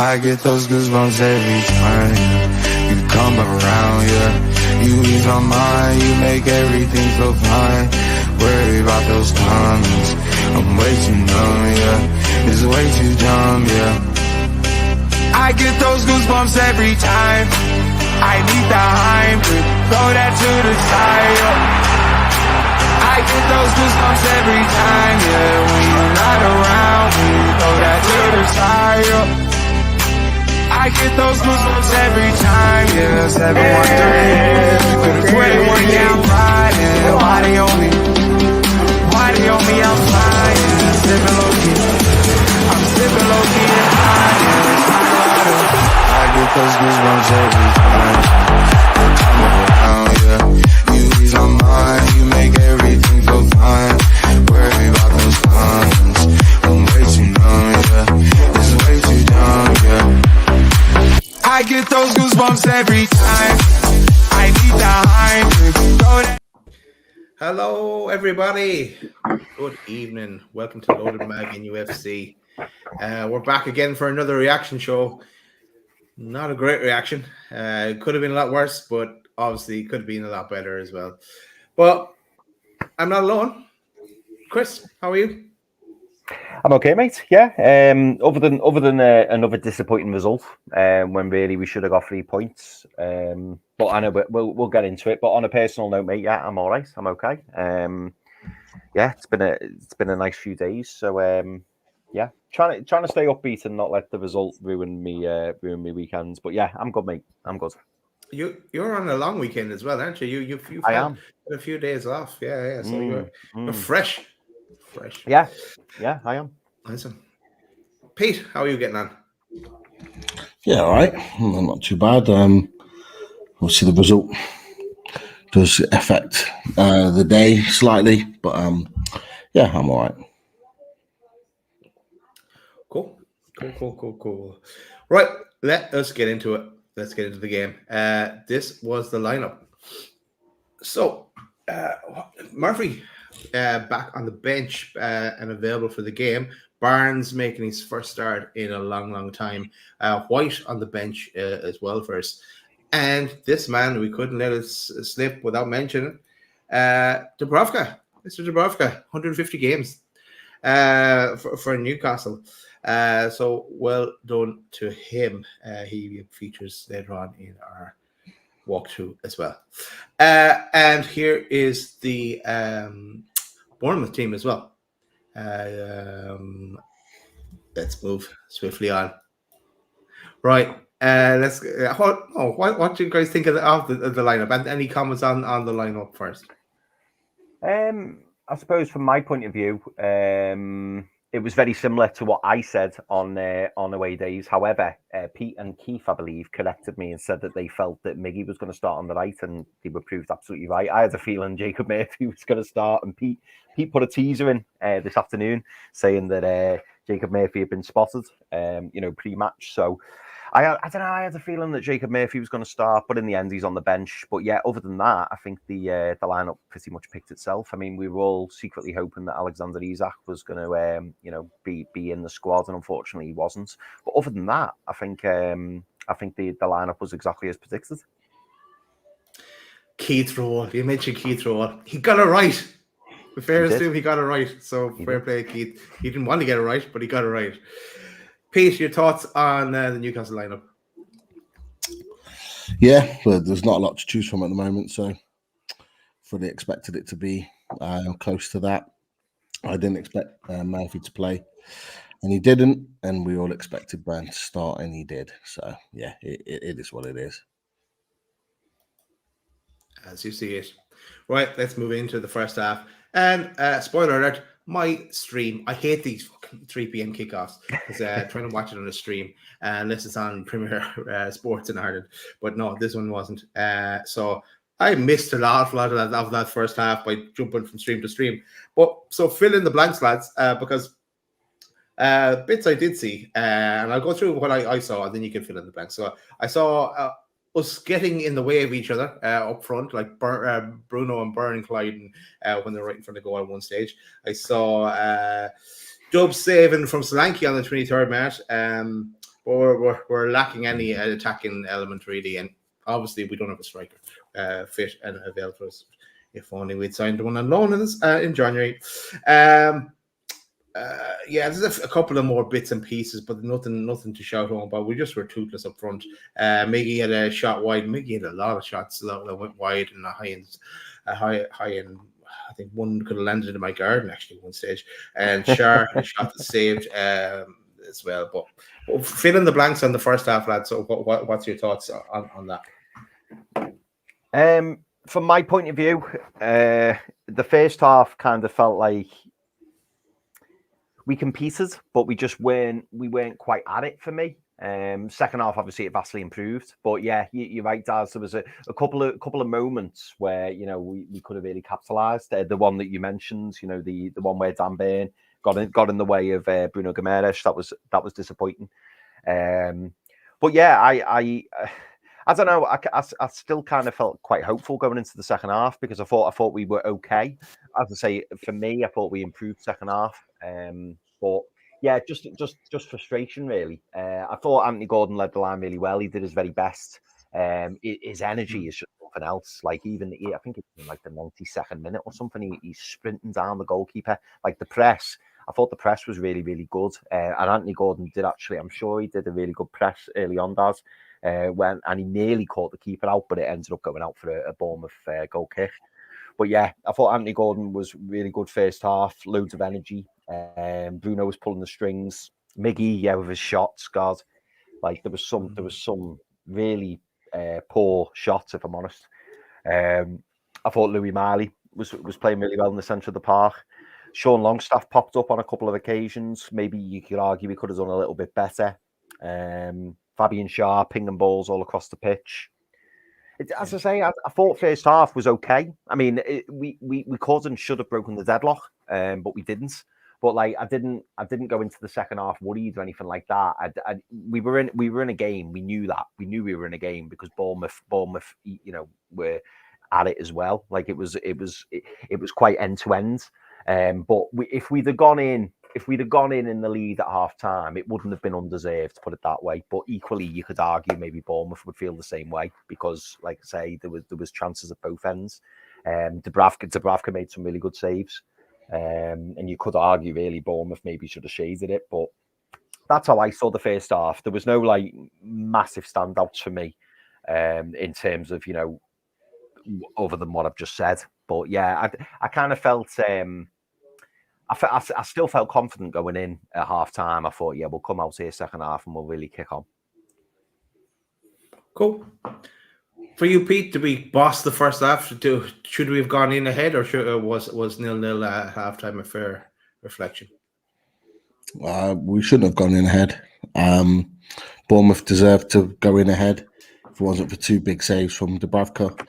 I get those goosebumps every time you come around, yeah. You ease my mind, you make everything feel fine. Worry about those comments, I'm way too numb, yeah. It's way too dumb, yeah. I get those goosebumps every time I need the Heimlich, throw that to the side, yeah. I get those goosebumps every time, yeah. When you're not around, when you throw that to the side, yeah. I get those goosebumps every time, yeah. 713, you could've quit it one day I'm riding. Why they on me? Why they on me? I'm flying, sipping low key. I'm sipping low key and high, yeah. I get those goosebumps every time I'm around, yeah. You ease my mind, you make everything feel fine. Worry about those comments, I'm way too numb, yeah. It's way too dumb, yeah. I get those goosebumps every time I need the Heimlich. Hello, everybody. Good evening. Welcome to Loaded Mag in UFC. We're back again for another reaction show. Not a great reaction. It could have been a lot worse, but obviously it could have been a lot better as well. But I'm not alone. Chris, how are you? I'm okay, mate. Yeah. Other than another disappointing result, when really we should have got 3 points. But I know we'll get into it. But on a personal note, mate, yeah, I'm all right. I'm okay. Yeah, it's been a nice few days. So yeah, trying to stay upbeat and not let the result ruin me weekends. But yeah, I'm good, mate. I'm good. You're on a long weekend as well, aren't you? You've had a few days off. Yeah. So you're fresh. Yeah, I am. Awesome. Pete, how are you getting on? Yeah, all right. Not too bad. Obviously, the result does affect the day slightly, but yeah, I'm all right. Cool. Right, let us get into it. Let's get into the game. This was the lineup. So, Murphy back on the bench and available for the game. Barnes making his first start in a long time. White on the bench as well for us. And this man, we couldn't let us slip without mentioning, Dubravka. Mr. Dubravka, 150 games for Newcastle. So well done to him. He features later on in our walkthrough as well. And here is the Bournemouth team as well. Let's move swiftly on. Right. Let's. What do you guys think of the lineup? And any comments on the lineup first? I suppose from my point of view, it was very similar to what I said on away days. However, Pete and Keith, I believe, corrected me and said that they felt that Miggy was going to start on the right, and they were proved absolutely right. I had a feeling Jacob Murphy was going to start, and Pete put a teaser in this afternoon saying that Jacob Murphy had been spotted, pre-match. So I don't know. I had a feeling that Jacob Murphy was going to start, but in the end, he's on the bench. But yeah, other than that, I think the lineup pretty much picked itself. I mean, we were all secretly hoping that Alexander Isak was going to, be in the squad, and unfortunately, he wasn't. But other than that, I think the lineup was exactly as predicted. Keith Roll, you mentioned Keith Roll. He got it right. In fairness to him, he got it right. So fair play, Keith. He didn't want to get it right, but he got it right. Pete, your thoughts on the Newcastle lineup? Yeah, but there's not a lot to choose from at the moment, so fully expected it to be close to that. I didn't expect Murphy to play, and he didn't, and we all expected Brand to start, and he did. So, yeah, it is what it is. As you see it. Right, let's move into the first half. And spoiler alert, my stream, I hate these fucking 3 p.m. kickoffs because trying to watch it on a stream unless it's on Premier Sports in Ireland. But no, this one wasn't. So I missed a lot of that first half by jumping from stream to stream. But so fill in the blanks, lads, because bits I did see, and I'll go through what I saw, and then you can fill in the blanks. So I saw us getting in the way of each other up front, like Bruno and Burn Clyde, when they're right in front of goal at one stage. I saw Dub saving from Solanke on the 23rd minute. but we're lacking any attacking element really, and obviously we don't have a striker fit and available for us. If only we'd signed one on loan in January. There's a couple of more bits and pieces, but nothing to shout home about. We just were toothless up front. Miggy had a shot wide. Miggy had a lot of shots that went wide and high end. I think one could have landed in my garden actually at one stage. And Shar had a shot that saved as well. But fill in the blanks on the first half, lads. So what's your thoughts on that? From my point of view, the first half kind of felt like we competed, but we weren't quite at it for me. Second half, obviously, it vastly improved. But yeah, you're right, Daz. There was a couple of moments where we could have really capitalised. The one that you mentioned, the one where Dan Burn got in the way of Bruno Guimaraes. That was disappointing. But yeah, I don't know. I still kind of felt quite hopeful going into the second half because I thought we were okay. As I say, for me, I thought we improved second half. But yeah, just frustration really. I thought Anthony Gordon led the line really well. He did his very best. His energy is just something else. Like I think it's in like the 92nd minute or something. He's sprinting down the goalkeeper. Like the press. I thought the press was really, really good. And Anthony Gordon did actually. I'm sure he did a really good press early on, Daz. And he nearly caught the keeper out, but it ended up going out for a Bournemouth goal kick. But yeah, I thought Anthony Gordon was really good first half, loads of energy. Bruno was pulling the strings. Miggy, with his shots, God, like there was some really poor shots, if I'm honest. I thought Louis Marley was playing really well in the centre of the park. Sean Longstaff popped up on a couple of occasions. Maybe you could argue we could have done a little bit better. Fabian Schär pinging balls all across the pitch. As I say, I thought first half was okay. I mean, we could and should have broken the deadlock, but we didn't. But like, I didn't go into the second half worried or anything like that. We were in a game. We knew that. We knew we were in a game because Bournemouth, were at it as well. Like it was quite end to end. But if we'd have gone in the lead at half time, it wouldn't have been undeserved, to put it that way. But equally, you could argue maybe Bournemouth would feel the same way because, like I say, there was chances at both ends. Dubravka made some really good saves, and you could argue really Bournemouth maybe should have shaded it. But that's how I saw the first half. There was no like massive standouts for me in terms of other than what I've just said. But yeah, I kind of felt. I still felt confident going in at half time. I thought, yeah, we'll come out here second half and we'll really kick on. Cool. For you, Pete, did we boss the first half? Should we have gone in ahead, or was 0-0 at half time a fair reflection? We shouldn't have gone in ahead. Bournemouth deserved to go in ahead if it wasn't for two big saves from Dubravka.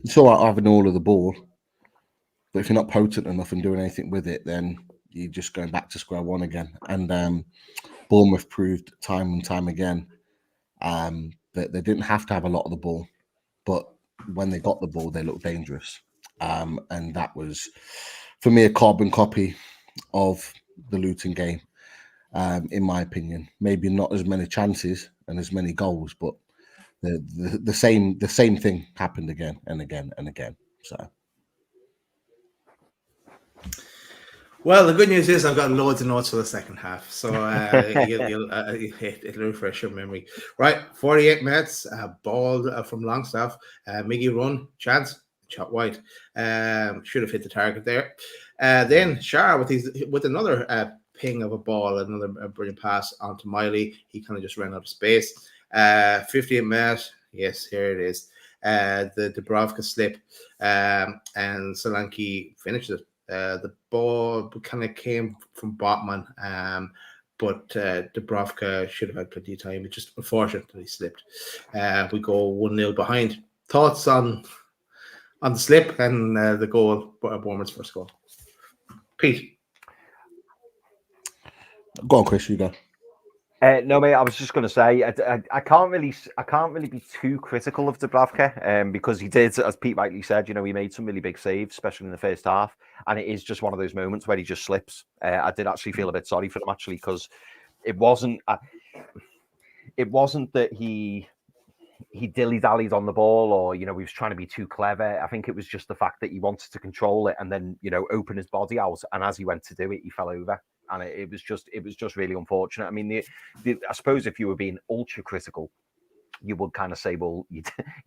It's all right having all of the ball. But if you're not potent enough and doing anything with it, then you're just going back to square one again. And Bournemouth proved time and time again that they didn't have to have a lot of the ball. But when they got the ball, they looked dangerous. And that was, for me, a carbon copy of the Luton game, in my opinion. Maybe not as many chances and as many goals, but the same thing happened again and again and again. So. Well, the good news is I've got loads of notes for the second half, so it'll refresh your memory. Right, 48 minutes, ball from Longstaff, Miggy run, chance, shot wide. Should have hit the target there. Then Shah with another ping of a ball, another brilliant pass onto Miley. He kind of just ran out of space. 58 minutes, yes, here it is. The Dubravka slip, and Solanke finished it. The ball kind of came from Botman, but Dubravka should have had plenty of time. It's just unfortunate that he slipped. We go 1-0 behind. Thoughts on the slip and the goal, Bournemouth's first goal? Pete? Go on, Chris, you go. No, mate. I was just going to say I can't really be too critical of Dubravka, because he did, as Pete rightly said, he made some really big saves, especially in the first half, and it is just one of those moments where he just slips. I did actually feel a bit sorry for him actually because it wasn't. it wasn't that he dilly-dallied on the ball, or he was trying to be too clever. I think it was just the fact that he wanted to control it and then open his body out, and as he went to do it, he fell over, and it was just really unfortunate. I mean, I suppose if you were being ultra critical, you would kind of say, well, you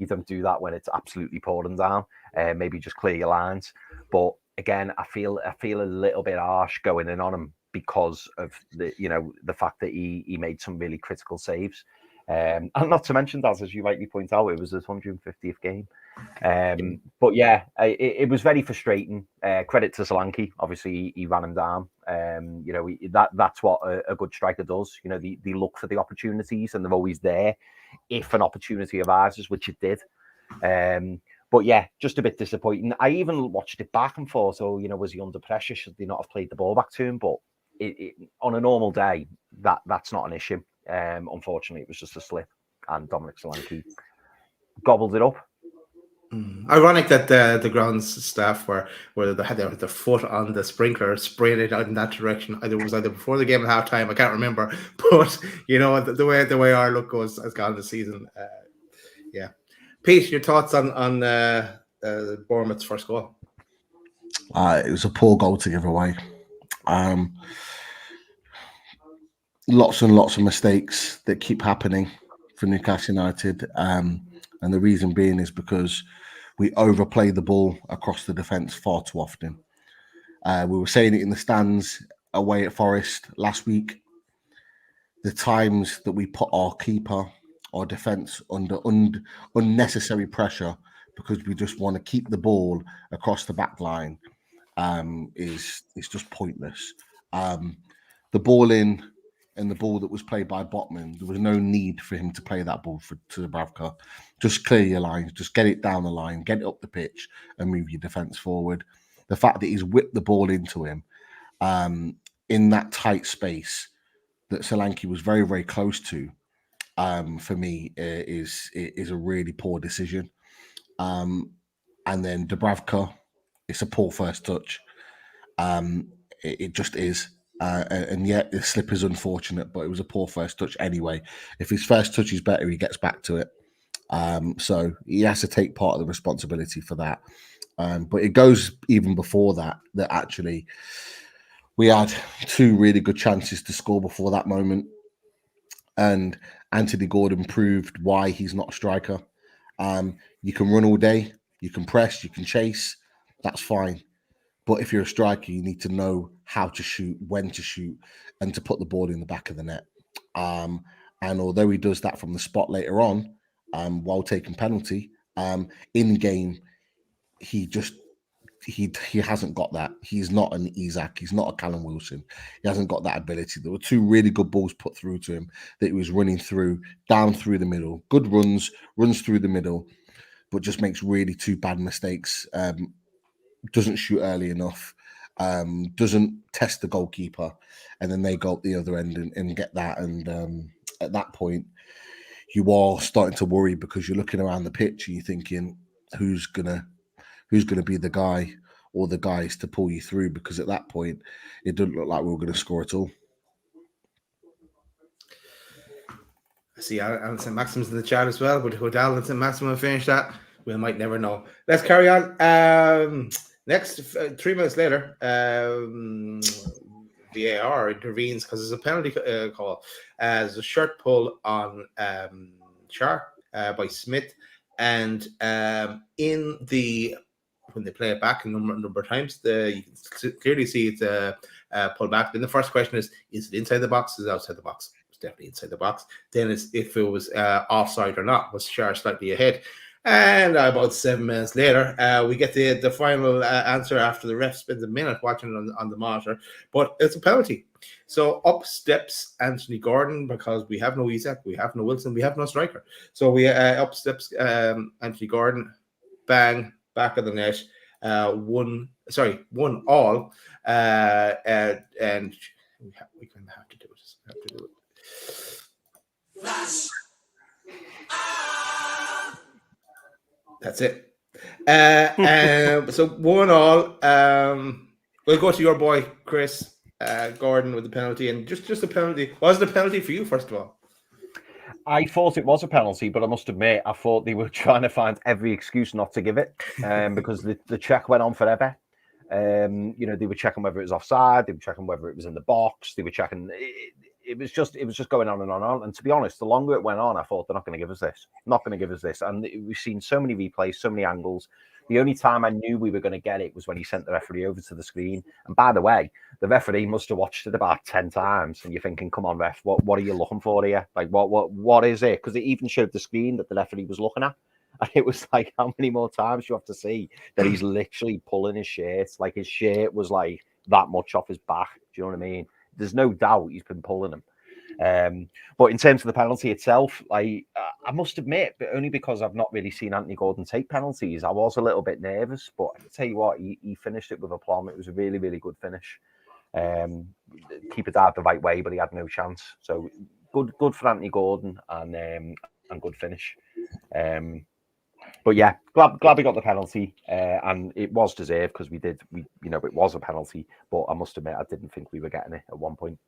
don't do that when it's absolutely pouring down. Maybe just clear your lines. But again, I feel a little bit harsh going in on him because of the fact that he made some really critical saves. And not to mention that, as you rightly point out, it was his 150th game. But yeah, it was very frustrating. Credit to Solanke. Obviously, he ran him down. That's what a good striker does. They look for the opportunities and they're always there if an opportunity arises, which it did. But yeah, just a bit disappointing. I even watched it back and thought, was he under pressure? Should they not have played the ball back to him? But on a normal day, that's not an issue. Unfortunately, it was just a slip, and Dominic Solanke gobbled it up. Ironic that the grounds staff were they had their foot on the sprinkler, spraying it out in that direction. It was either before the game at halftime, I can't remember. But the way our look has gone this season. Yeah, Pete, your thoughts on Bournemouth's first goal? It was a poor goal to give away. Lots and lots of mistakes that keep happening for Newcastle United. And the reason being is because we overplay the ball across the defence far too often. We were saying it in the stands away at Forest last week. The times that we put our keeper, our defence under unnecessary pressure because we just want to keep the ball across the back line is just pointless. The ball in and the ball that was played by Botman, there was no need for him to play that ball to Dubravka. Just clear your lines, just get it down the line, get it up the pitch and move your defence forward. The fact that he's whipped the ball into him in that tight space that Solanke was very, very close to, for me, is a really poor decision. And then Dubravka, it's a poor first touch. It just is. And yet the slip is unfortunate, but it was a poor first touch anyway. If his first touch is better, he gets back to it. So he has to take part of the responsibility for that. But it goes even before that actually we had two really good chances to score before that moment. And Anthony Gordon proved why he's not a striker. You can run all day, you can press, you can chase, that's fine. But if you're a striker, you need to know how to shoot, when to shoot, and to put the ball in the back of the net. And although he does that from the spot later on, while taking penalty, in game, he hasn't got that. He's not an Isak. He's not a Callum Wilson. He hasn't got that ability. There were two really good balls put through to him that he was running through, down through the middle. Good runs through the middle, but just makes really two bad mistakes. Doesn't shoot early enough, doesn't test the goalkeeper, and then they go up the other end and get that. And at that point, you are starting to worry because you're looking around the pitch and you're thinking, who's gonna be the guy or the guys to pull you through? Because at that point, it didn't look like we were going to score at all. I see Alan St. Maximus in the chat as well, but would Alan St. Maximus finish that? We might never know. Let's carry on. Next, 3 minutes later, VAR intervenes because there's a penalty call. There's a shirt pull on Char by Smith, and when they play it back a number of times, you can clearly see it's pulled back. Then the first question is it inside the box? Is it outside the box? It's definitely inside the box. Then it's if it was offside or not. Was Char slightly ahead? And about 7 minutes later, we get the final answer after the ref spends a minute watching it on the monitor. But it's a penalty. So up steps Anthony Gordon because we have no Isak, we have no Wilson, we have no striker. So we up steps Anthony Gordon, bang, back of the net, 1-1, and we kind of have to do it. That's it. So 1-1. We'll go to your boy Chris Gordon with the penalty, and just a penalty. Was it a penalty for you, first of all? I thought it was a penalty, but I must admit, I thought they were trying to find every excuse not to give it, because the check went on forever. They were checking whether it was offside, they were checking whether it was in the box, they were checking. It was just going on and on and on. And to be honest, the longer it went on, I thought they're not going to give us this. And we've seen so many replays, so many angles. The only time I knew we were going to get it was when he sent the referee over to the screen. And by the way, the referee must have watched it about 10 times. And you're thinking, come on, ref, what are you looking for here? Like, what is it? Because it even showed the screen that the referee was looking at. And it was like, how many more times do you have to see that he's literally pulling his shirt? Like, his shirt was like that much off his back. Do you know what I mean? There's no doubt he's been pulling him. But in terms of the penalty itself, I must admit, but only because I've not really seen Anthony Gordon take penalties, I was a little bit nervous. But I can tell you what, he finished it with aplomb. It was a really, really good finish. Keeper dived the right way, but he had no chance. So good for Anthony Gordon and good finish. But yeah, glad we got the penalty, and it was deserved because it was a penalty. But I must admit, I didn't think we were getting it at one point.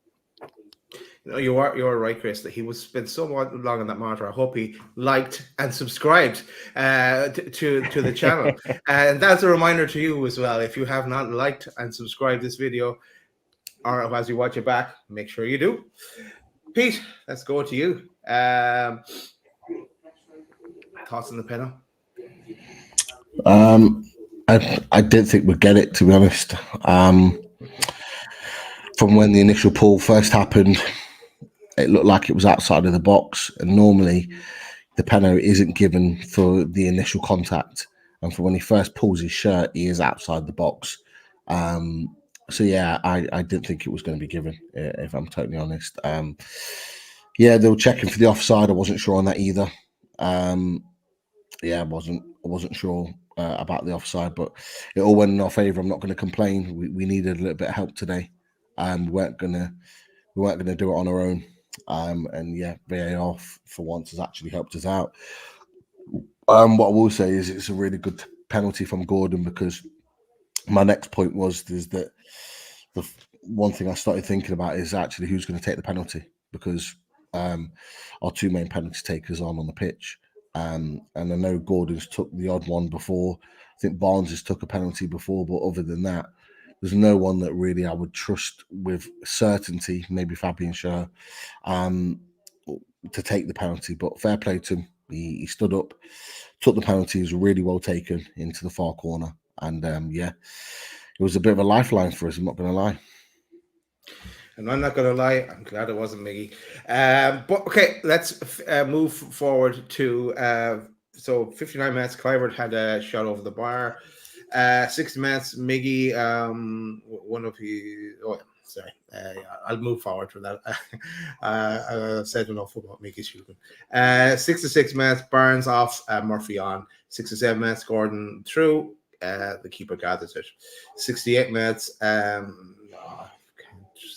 No, you are right, Chris. That he was spent so long on that monitor. I hope he liked and subscribed to the channel. And that's a reminder to you as well. If you have not liked and subscribed this video, or as you watch it back, make sure you do. Pete, let's go to you. Thoughts on the penalty? I didn't think we'd get it, to be honest. From when the initial pull first happened, it looked like it was outside of the box. And normally the penalty isn't given for the initial contact. And for when he first pulls his shirt, he is outside the box. So yeah, I didn't think it was going to be given, if I'm totally honest. Yeah, they were checking for the offside. I wasn't sure on that either. Yeah, I wasn't sure about the offside, but it all went in our favour. I'm not going to complain. We needed a little bit of help today. We weren't gonna do it on our own. And yeah, VAR for once has actually helped us out. What I will say is it's a really good penalty from Gordon, because my next point is that the one thing I started thinking about is actually who's going to take the penalty, because our two main penalty takers aren't on the pitch. And I know Gordon's took the odd one before. I think Barnes has took a penalty before, but other than that, there's no one that really I would trust with certainty, maybe Fabian Schär, to take the penalty. But fair play to him. He stood up, took the penalty. It was really well taken into the far corner. And yeah, it was a bit of a lifeline for us, I'm not going to lie. And I'm not going to lie, I'm glad it wasn't Miggy. But okay, let's move forward to... So 59 minutes, Clivert had a shot over the bar. 60 minutes, Miggy, one of his... Oh, sorry. I'll move forward from that. I said enough about Miggy shooting. 66 minutes, Barnes off, Murphy on. 67 minutes, Gordon through. The keeper gathers it. 68 minutes, I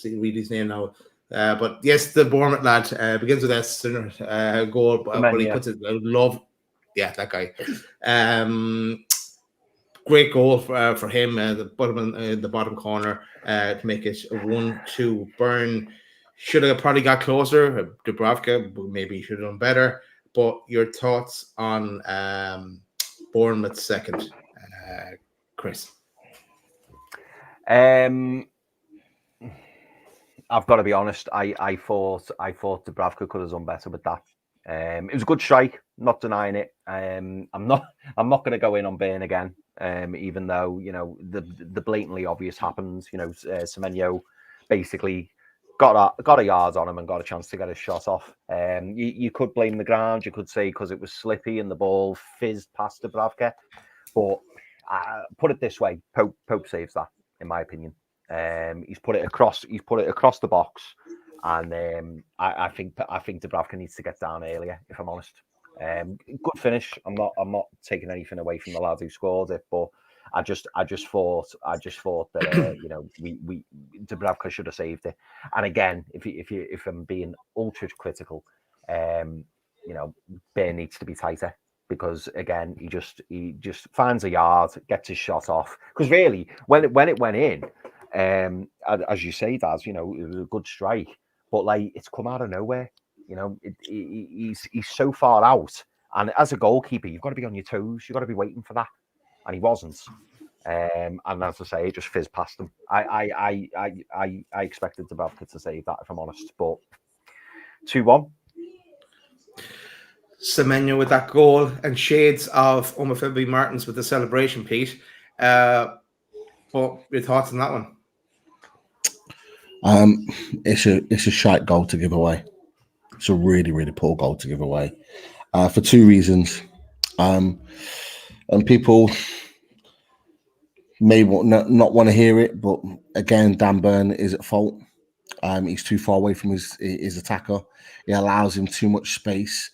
can't read his name now. But yes, the Bournemouth lad begins with S, goal, but he puts it love. Yeah, that guy. Great goal for him. The bottom corner to make it 1-2. Burn should have probably got closer. Dubravka maybe should have done better. But your thoughts on Bournemouth's second, Chris? I've got to be honest. I thought Dubravka could have done better with that. It was a good strike, not denying it. I'm not going to go in on Burn again, even though the blatantly obvious happens. Semenyo basically got a yard on him and got a chance to get a shot off. You could blame the ground. You could say because it was slippy and the ball fizzed past Dubravka. But put it this way, Pope saves that, in my opinion. He's put it across the box. And I think Dubravka needs to get down earlier, if I'm honest. Good finish. I'm not taking anything away from the lad who scored it, but I just thought that we Dubravka should have saved it. And again, if I'm being ultra critical, Burn needs to be tighter, because again he just finds a yard, gets his shot off. Because really, when it went in, as you say, Daz, it was a good strike. But it's come out of nowhere. You know, he's so far out. And as a goalkeeper, you've got to be on your toes. You've got to be waiting for that. And he wasn't. And as I say, it just fizzed past him. I expected Dubravka to save that, if I'm honest. But 2-1. Semenyo with that goal and shades of Omofebi Martins with the celebration, Pete. What your thoughts on that one? It's a shite goal to give away. It's a really, really poor goal to give away for two reasons. And people may not want to hear it, but again, Dan Burn is at fault. He's too far away from his attacker. He allows him too much space.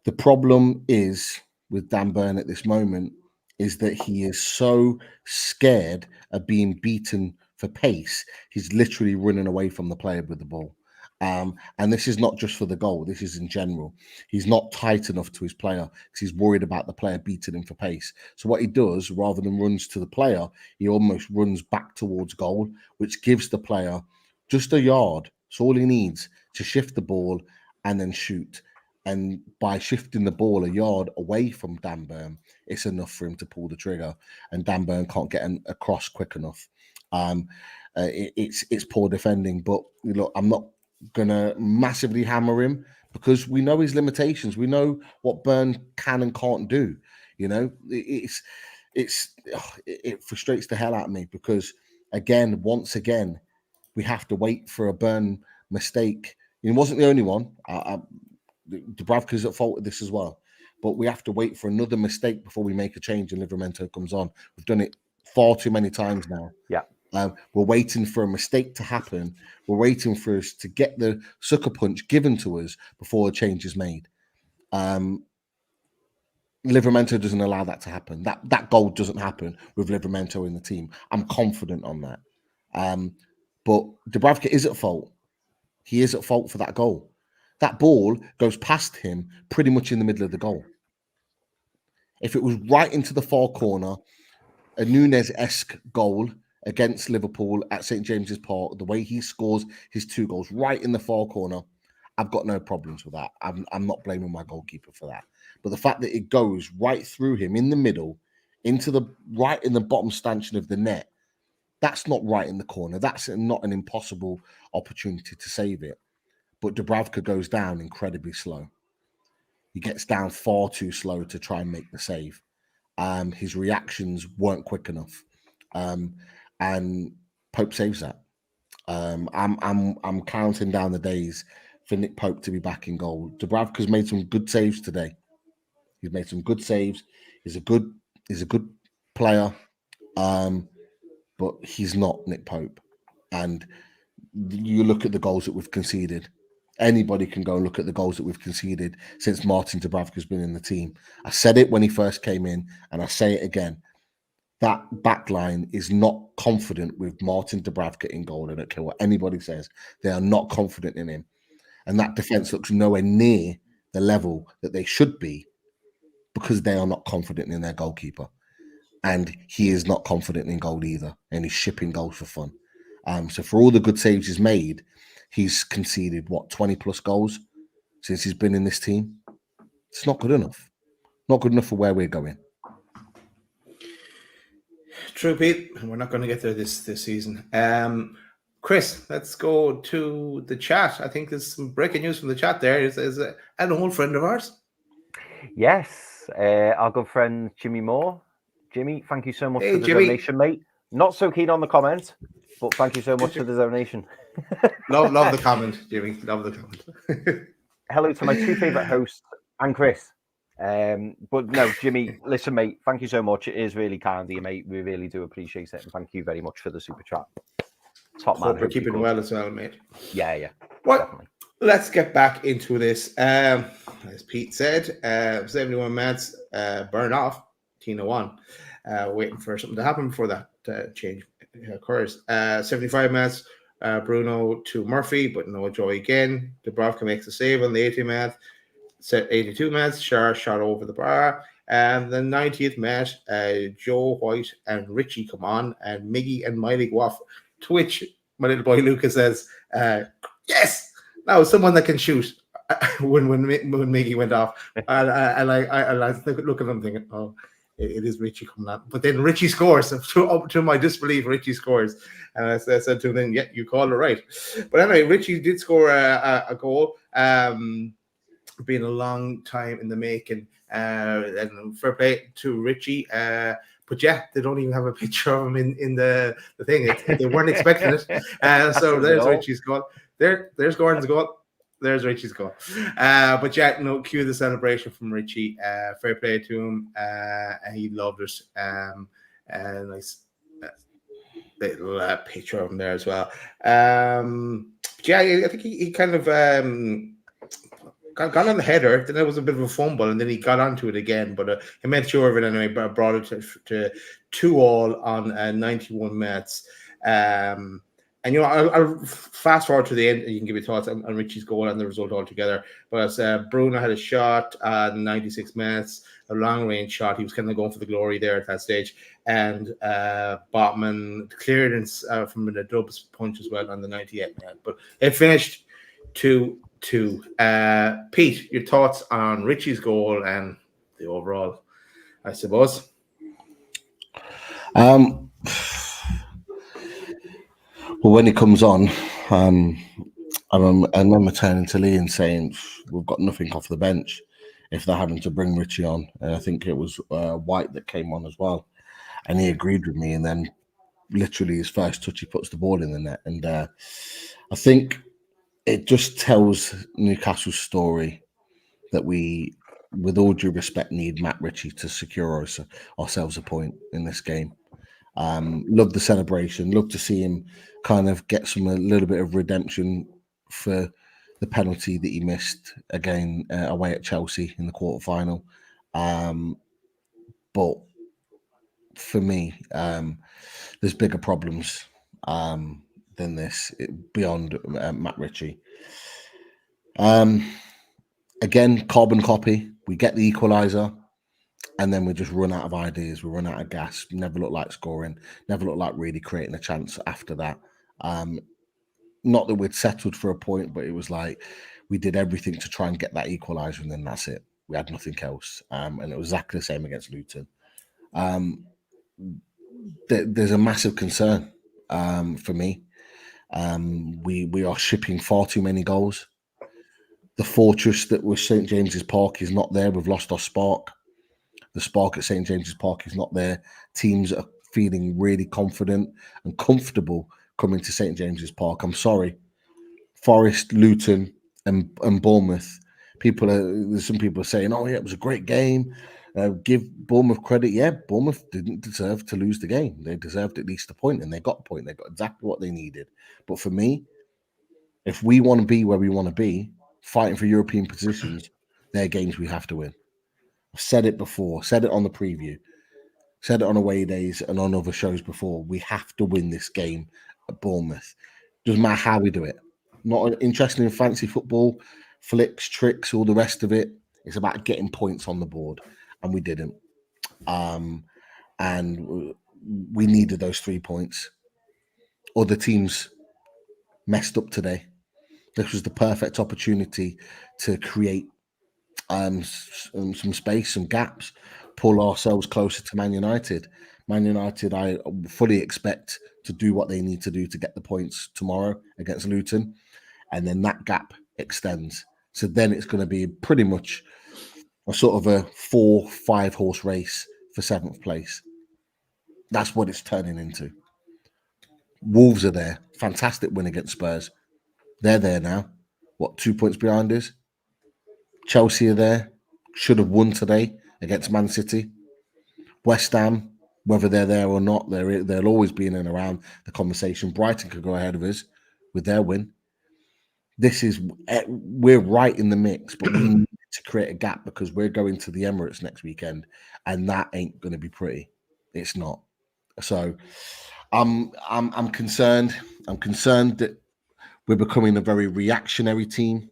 The problem is with Dan Burn at this moment is that he is so scared of being beaten for pace. He's literally running away from the player with the ball. And this is not just for the goal. This is in general. He's not tight enough to his player because he's worried about the player beating him for pace. So what he does, rather than runs to the player, he almost runs back towards goal, which gives the player just a yard. It's all he needs to shift the ball and then shoot. And by shifting the ball a yard away from Dan Burn, it's enough for him to pull the trigger. And Dan Burn can't get across quick enough. It's poor defending. But look, I'm not gonna massively hammer him because we know his limitations. We know what Burn can and can't do. You know, it frustrates the hell out of me because once again, we have to wait for a Burn mistake. It wasn't the only one. Dubravka's at fault with this as well, but we have to wait for another mistake before we make a change and Livramento comes on. We've done it far too many times now. Yeah. We're waiting for a mistake to happen. We're waiting for us to get the sucker punch given to us before a change is made. Livramento doesn't allow that to happen. That goal doesn't happen with Livramento in the team. I'm confident on that. But Dubravka is at fault. He is at fault for that goal. That ball goes past him pretty much in the middle of the goal. If it was right into the far corner, a Núñez-esque goal against Liverpool at St. James's Park, the way he scores his 2 goals right in the far corner, I've got no problems with that. I'm not blaming my goalkeeper for that. But the fact that it goes right through him in the middle, into the right in the bottom stanchion of the net, that's not right in the corner. That's not an impossible opportunity to save it. But Dubravka goes down incredibly slow. He gets down far too slow to try and make the save. His reactions weren't quick enough. And Pope saves that. I'm counting down the days for Nick Pope to be back in goal. Dubravka's made some good saves today. He's made some good saves. He's a good player. But he's not Nick Pope. And you look at the goals that we've conceded. Anybody can go and look at the goals that we've conceded since Martin Dubravka's been in the team. I said it when he first came in, and I say it again. That back line is not confident with Martin Dubravka in goal. I don't care what anybody says. They are not confident in him. And that defence looks nowhere near the level that they should be because they are not confident in their goalkeeper. And he is not confident in goal either. And he's shipping goals for fun. So for all the good saves he's made, he's conceded, 20 plus goals since he's been in this team? It's not good enough. Not good enough for where we're going. True, Pete. We're not going to get there this season. Chris, let's go to the chat. I think there's some breaking news from the chat there. Is an old friend of ours? Yes. Our good friend Jimmy Moore. Jimmy, thank you so much for the donation, mate. Not so keen on the comment, but thank you so much for the donation. Love the comment, Jimmy. Love the comment. Hello to my 2 favourite hosts and Chris. But no, Jimmy, listen, mate, thank you so much. It is really kind of you, mate. We really do appreciate it. And thank you very much for the super chat. Top man. Hope we're keeping well as well, mate. Yeah. Well, definitely. Let's get back into this. As Pete said, 71 minutes, burn off, Tina 1. Waiting for something to happen before that change occurs. 75 minutes, Bruno to Murphy, but no joy again. Dubravka makes a save on the 80 minute. 82 minutes, Shar shot over the bar. And the 90th minute, Joe White and Richie come on, and Miggy and Miley go off. To which my little boy Lucas says, yes, now someone that can shoot. when Miggy went off, I was looking at him thinking, oh, it is Richie coming out. But then Richie scores. Up to my disbelief, Richie scores. And I said to him, then, yeah, you called it right. But anyway, Richie did score a goal. Been a long time in the making. And fair play to Richie. But yeah, they don't even have a picture of him in the thing. They weren't expecting it. So there's Richie's goal. There's Gordon's goal. There's Richie's goal. But yeah, cue the celebration from Richie. Fair play to him. He loved it. Nice little picture of him there as well. Yeah, I think he kind of got on the header. Then there was a bit of a fumble, and then he got onto it again. But he made sure of it anyway. But brought it to 2-2 on 91 minutes. And I'll fast forward to the end. You can give your thoughts on Richie's goal and the result altogether. But Bruno had a shot at 96 minutes, a long range shot. He was kind of going for the glory there at that stage. And Botman clearance from the Dubs punch as well on the 98th minute. But it finished 2-2. Pete, your thoughts on Richie's goal and the overall, I suppose? Well, when he comes on, I remember turning to Lee and saying, we've got nothing off the bench if they're having to bring Richie on. And I think it was White that came on as well. And he agreed with me. And then literally his first touch, he puts the ball in the net. And I think it just tells Newcastle's story that we, with all due respect, need Matt Ritchie to secure ourselves a point in this game. Love the celebration. Love to see him kind of get a little bit of redemption for the penalty that he missed again away at Chelsea in the quarterfinal. But for me, there's bigger problems than this beyond Matt Ritchie. Again, carbon copy. We get the equaliser. And then we just run out of ideas. We run out of gas. Never look like scoring. Never look like really creating a chance after that. Not that we'd settled for a point, but it was like we did everything to try and get that equaliser, and then that's it. We had nothing else. And it was exactly the same against Luton. There's a massive concern for me. We are shipping far too many goals. The fortress that was St. James's Park is not there. We've lost our spark. The spark at St. James's Park is not there. Teams are feeling really confident and comfortable coming to St. James's Park. I'm sorry. Forest, Luton, and Bournemouth. There's some people saying, oh, yeah, it was a great game. Give Bournemouth credit. Yeah, Bournemouth didn't deserve to lose the game. They deserved at least a point, and they got a point. They got exactly what they needed. But for me, if we want to be where we want to be, fighting for European positions, they're games we have to win. I've said it before, said it on the preview, said it on away days and on other shows before. We have to win this game at Bournemouth. Doesn't matter how we do it. Not interested in fancy football, flicks, tricks, all the rest of it. It's about getting points on the board, and we didn't. And we needed those 3 points. Other teams messed up today. This was the perfect opportunity to create some space, some gaps, pull ourselves closer to Man United. Man United, I fully expect to do what they need to do to get the points tomorrow against Luton, and then that gap extends. So then it's going to be pretty much a sort of a 4-5 horse race for 7th place. That's what it's turning into. Wolves are there. Fantastic win against Spurs. They're there now. 2 points behind us? Chelsea are there. Should have won today against Man City. West Ham, whether they're there or not, they'll always be in and around the conversation. Brighton could go ahead of us with their win. We're right in the mix, but we need to create a gap because we're going to the Emirates next weekend, and that ain't going to be pretty. It's not. So I'm concerned. I'm concerned that we're becoming a very reactionary team.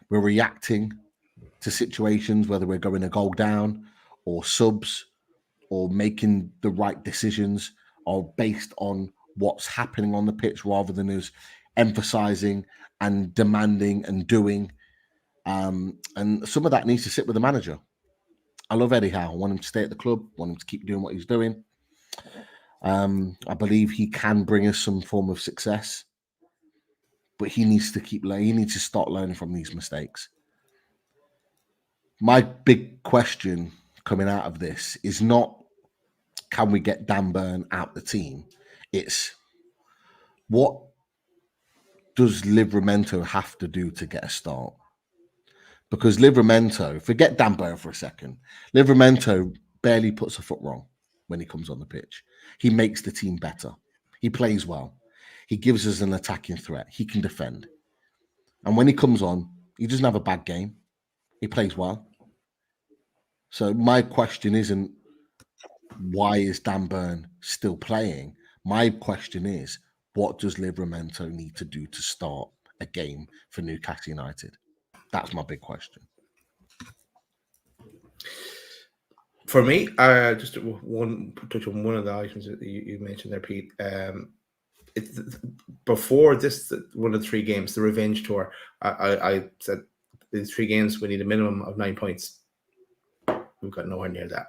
We're reacting to situations, whether we're going a goal down or subs or making the right decisions, are based on what's happening on the pitch rather than us emphasizing and demanding and doing. And some of that needs to sit with the manager. I love Eddie Howe. I want him to stay at the club. I want him to keep doing what he's doing. I believe he can bring us some form of success, but he needs to keep learning. He needs to start learning from these mistakes. My big question coming out of this is not, can we get Dan Burn out the team? It's, what does Livramento have to do to get a start? Because Livramento, forget Dan Burn for a second, Livramento barely puts a foot wrong when he comes on the pitch. He makes the team better. He plays well. He gives us an attacking threat. He can defend. And when he comes on, he doesn't have a bad game. He plays well. So my question isn't, why is Dan Burn still playing? My question is, what does Livramento need to do to start a game for Newcastle United? That's my big question. For me, just one touch on one of the items that you mentioned there, Pete. Before this, one of the 3 games, the revenge tour, I said these 3 games we need a minimum of 9 points. We've got nowhere near that.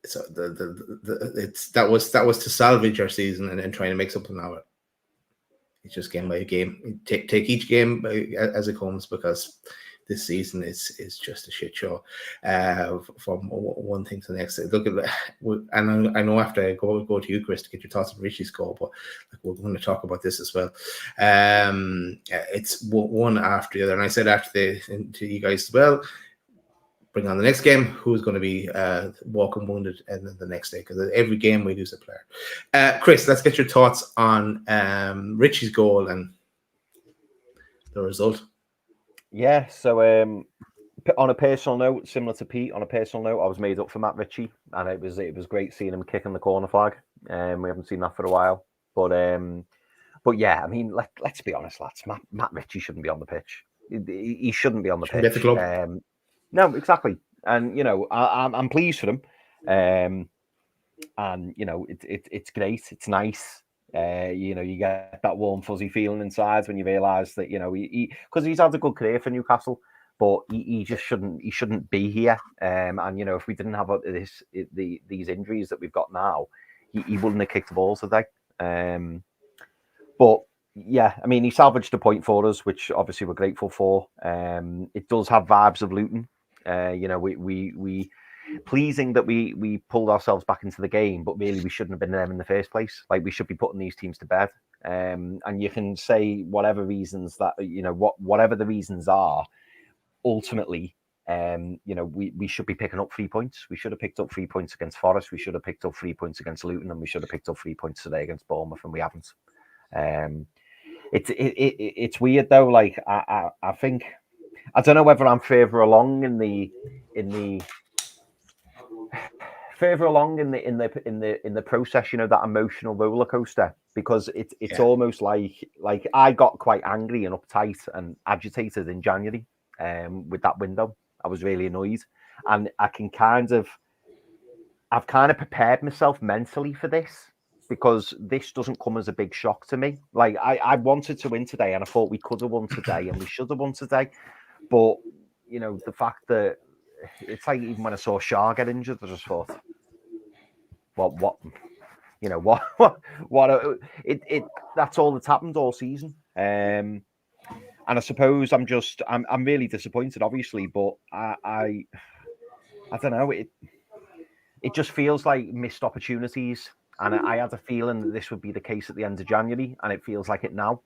So that was to salvage our season and then trying to make something out of it. It's just game by game. Take each game as it comes, because this season is just a shit show from one thing to the next. Look at, and I know after I go to you, Chris, to get your thoughts on Richie's goal, but we're going to talk about this as well. It's one after the other, and I said to you guys as well, bring on the next game, who's going to be walking wounded and then the next day, because every game we lose a player. Chris, let's get your thoughts on Richie's goal and the result. Yeah, so on a personal note, similar to Pete, on a personal note, I was made up for Matt Ritchie, and it was great seeing him kicking the corner flag. We haven't seen that for a while, but yeah, I mean, let's be honest, lads. Matt Ritchie shouldn't be on the pitch. He shouldn't be on the pitch. At the club. No, exactly, and I'm pleased for him, and it's great, it's nice. You get that warm fuzzy feeling inside when you realise that because he's had a good career for Newcastle, but he just shouldn't be here. And if we didn't have these injuries that we've got now, he wouldn't have kicked the ball today. But yeah, I mean, he salvaged a point for us, which obviously we're grateful for. It does have vibes of Luton. We pleasing that we pulled ourselves back into the game, but really we shouldn't have been there in the first place. Like, we should be putting these teams to bed. And you can say whatever reasons that whatever the reasons are, ultimately, we should be picking up 3 points. We should have picked up 3 points against Forest. We should have picked up 3 points against Luton, and we should have picked up 3 points today against Bournemouth, and we haven't. It's weird though. Like, I think, I don't know whether I'm further along in the process, that emotional roller coaster, because it's almost like I got quite angry and uptight and agitated in January with that window. I was really annoyed, and I've kind of prepared myself mentally for this, because this doesn't come as a big shock to me. Like, I wanted to win today, and I thought we could have won today, and we should have won today. But the fact that it's like, even when I saw Shah get injured, I just thought, what? That's all that's happened all season. And I suppose I'm really disappointed, obviously, but I don't know. It just feels like missed opportunities. And I had a feeling that this would be the case at the end of January, and it feels like it now.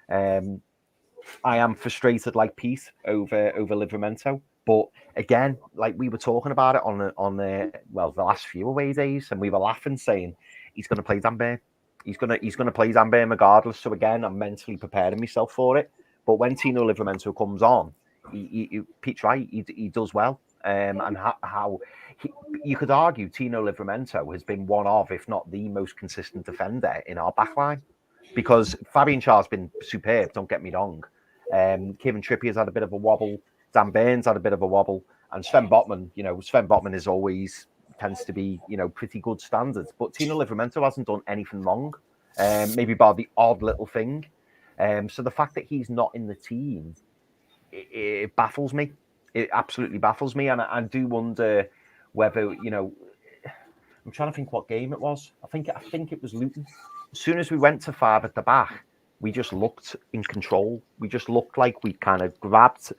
I am frustrated, like Pete, over Livramento. But again, like we were talking about it on the last few away days, and we were laughing, saying he's going to play Dan Burn. He's going to play Dan Burn regardless. So again, I'm mentally preparing myself for it. But when Tino Livramento comes on, Pete's right. He does well. And how you could argue Tino Livramento has been one of, if not the most consistent defender in our backline, because Fabian Schär's been superb. Don't get me wrong. Kevin Trippier's had a bit of a wobble. Dan Burns had a bit of a wobble, and Sven Botman is always tends to be pretty good standards. But Tino Livramento hasn't done anything wrong, maybe bar the odd little thing. So the fact that he's not in the team it baffles me. It absolutely baffles me, and I do wonder whether I'm trying to think what game it was. I think it was Luton. As soon as we went to 5 at the back, we just looked in control. We just looked like we kind of grabbed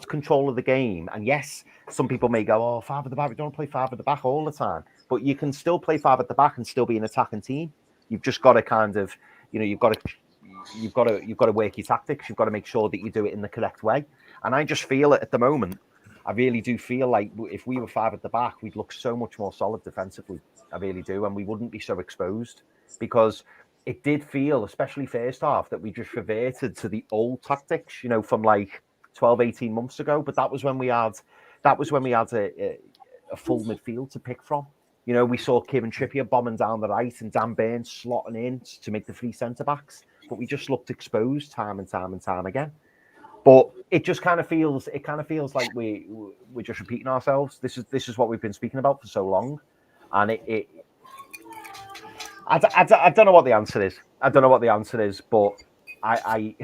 control of the game. And yes, some people may go, "Oh, 5 at the back. We don't play 5 at the back all the time," but you can still play 5 at the back and still be an attacking team. You've just got to kind of, you've got to work your tactics. You've got to make sure that you do it in the correct way. And I just feel it at the moment. I really do feel like if we were 5 at the back, we'd look so much more solid defensively. I really do. And we wouldn't be so exposed, because it did feel, especially first half, that we just reverted to the old tactics, from like 12, 18 months ago. But that was when we had a full midfield to pick from. We saw Kieran Trippier bombing down the right and Dan Burns slotting in to make the 3 centre-backs. But we just looked exposed time and time and time again. But it just kind of feels like we're just repeating ourselves. This is what we've been speaking about for so long, and I don't know what the answer is. I don't know what the answer is, but I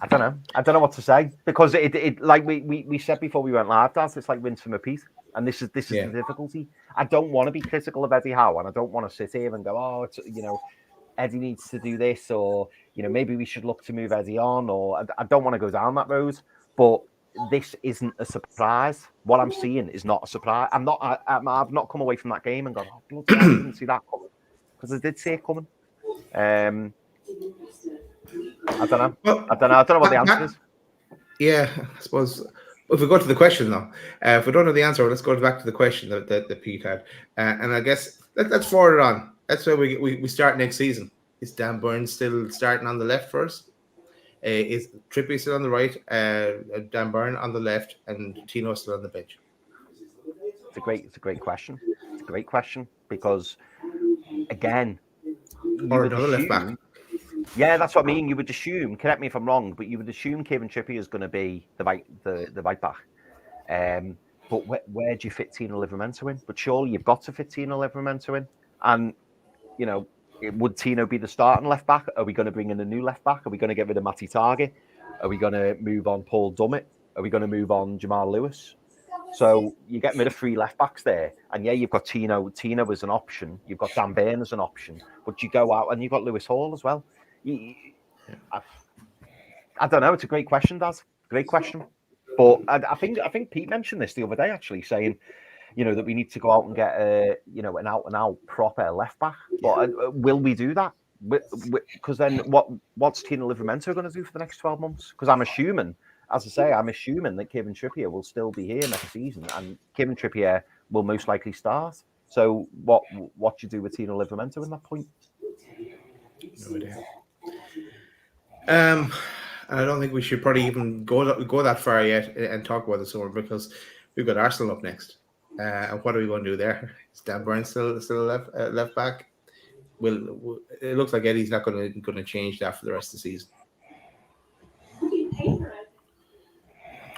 don't know. I don't know what to say, because it like we said before we went live, Daz, it's like rinse and repeat, and this is the difficulty. I don't want to be critical of Eddie Howe, and I don't want to sit here and go, oh, it's Eddie needs to do this, or maybe we should look to move Eddie on, or I don't want to go down that road. But this isn't a surprise. What I'm seeing is not a surprise. I've not come away from that game and gone, oh, bloody hell, I didn't see that coming, because I did see it coming. I don't know. Well, I don't know what the answer is. Yeah, I suppose if we go to the question now, if we don't know the answer, let's go back to the question that Pete had, and I guess let's forward it on. That's where we start next season. Is Dan Burns still starting on the left first? Is Trippier still on the right? Dan Burn on the left, and Tino still on the bench? It's a great question. It's a great question, because again, or another left back. Yeah, that's what I mean. You would assume, correct me if I'm wrong, but you would assume Kieran Trippier is going to be the right back. But where do you fit Tino Livramento in? But surely you've got to fit Tino Livramento in. And, would Tino be the starting left back? Are we going to bring in a new left back? Are we going to get rid of Matty Target? Are we going to move on Paul Dummett? Are we going to move on Jamal Lewis? So you get rid of 3 left backs there. And yeah, you've got Tino as an option. You've got Dan Burn as an option. But you go out and you've got Lewis Hall as well. I don't know. It's a great question, Daz. Great question. But I think Pete mentioned this the other day, actually, saying, that we need to go out and get an out proper left back. But will we do that? Because then what's Tino Livramento going to do for the next 12 months? Because I'm assuming that Kieran Trippier will still be here next season, and Kieran Trippier will most likely start. So what do you do with Tino Livramento in that point? No idea. I don't think we should probably even go that far yet and talk about the summer, because we've got Arsenal up next. And what are we going to do there? Is Dan Burns still left back? Well, it looks like Eddie's not going to change that for the rest of the season.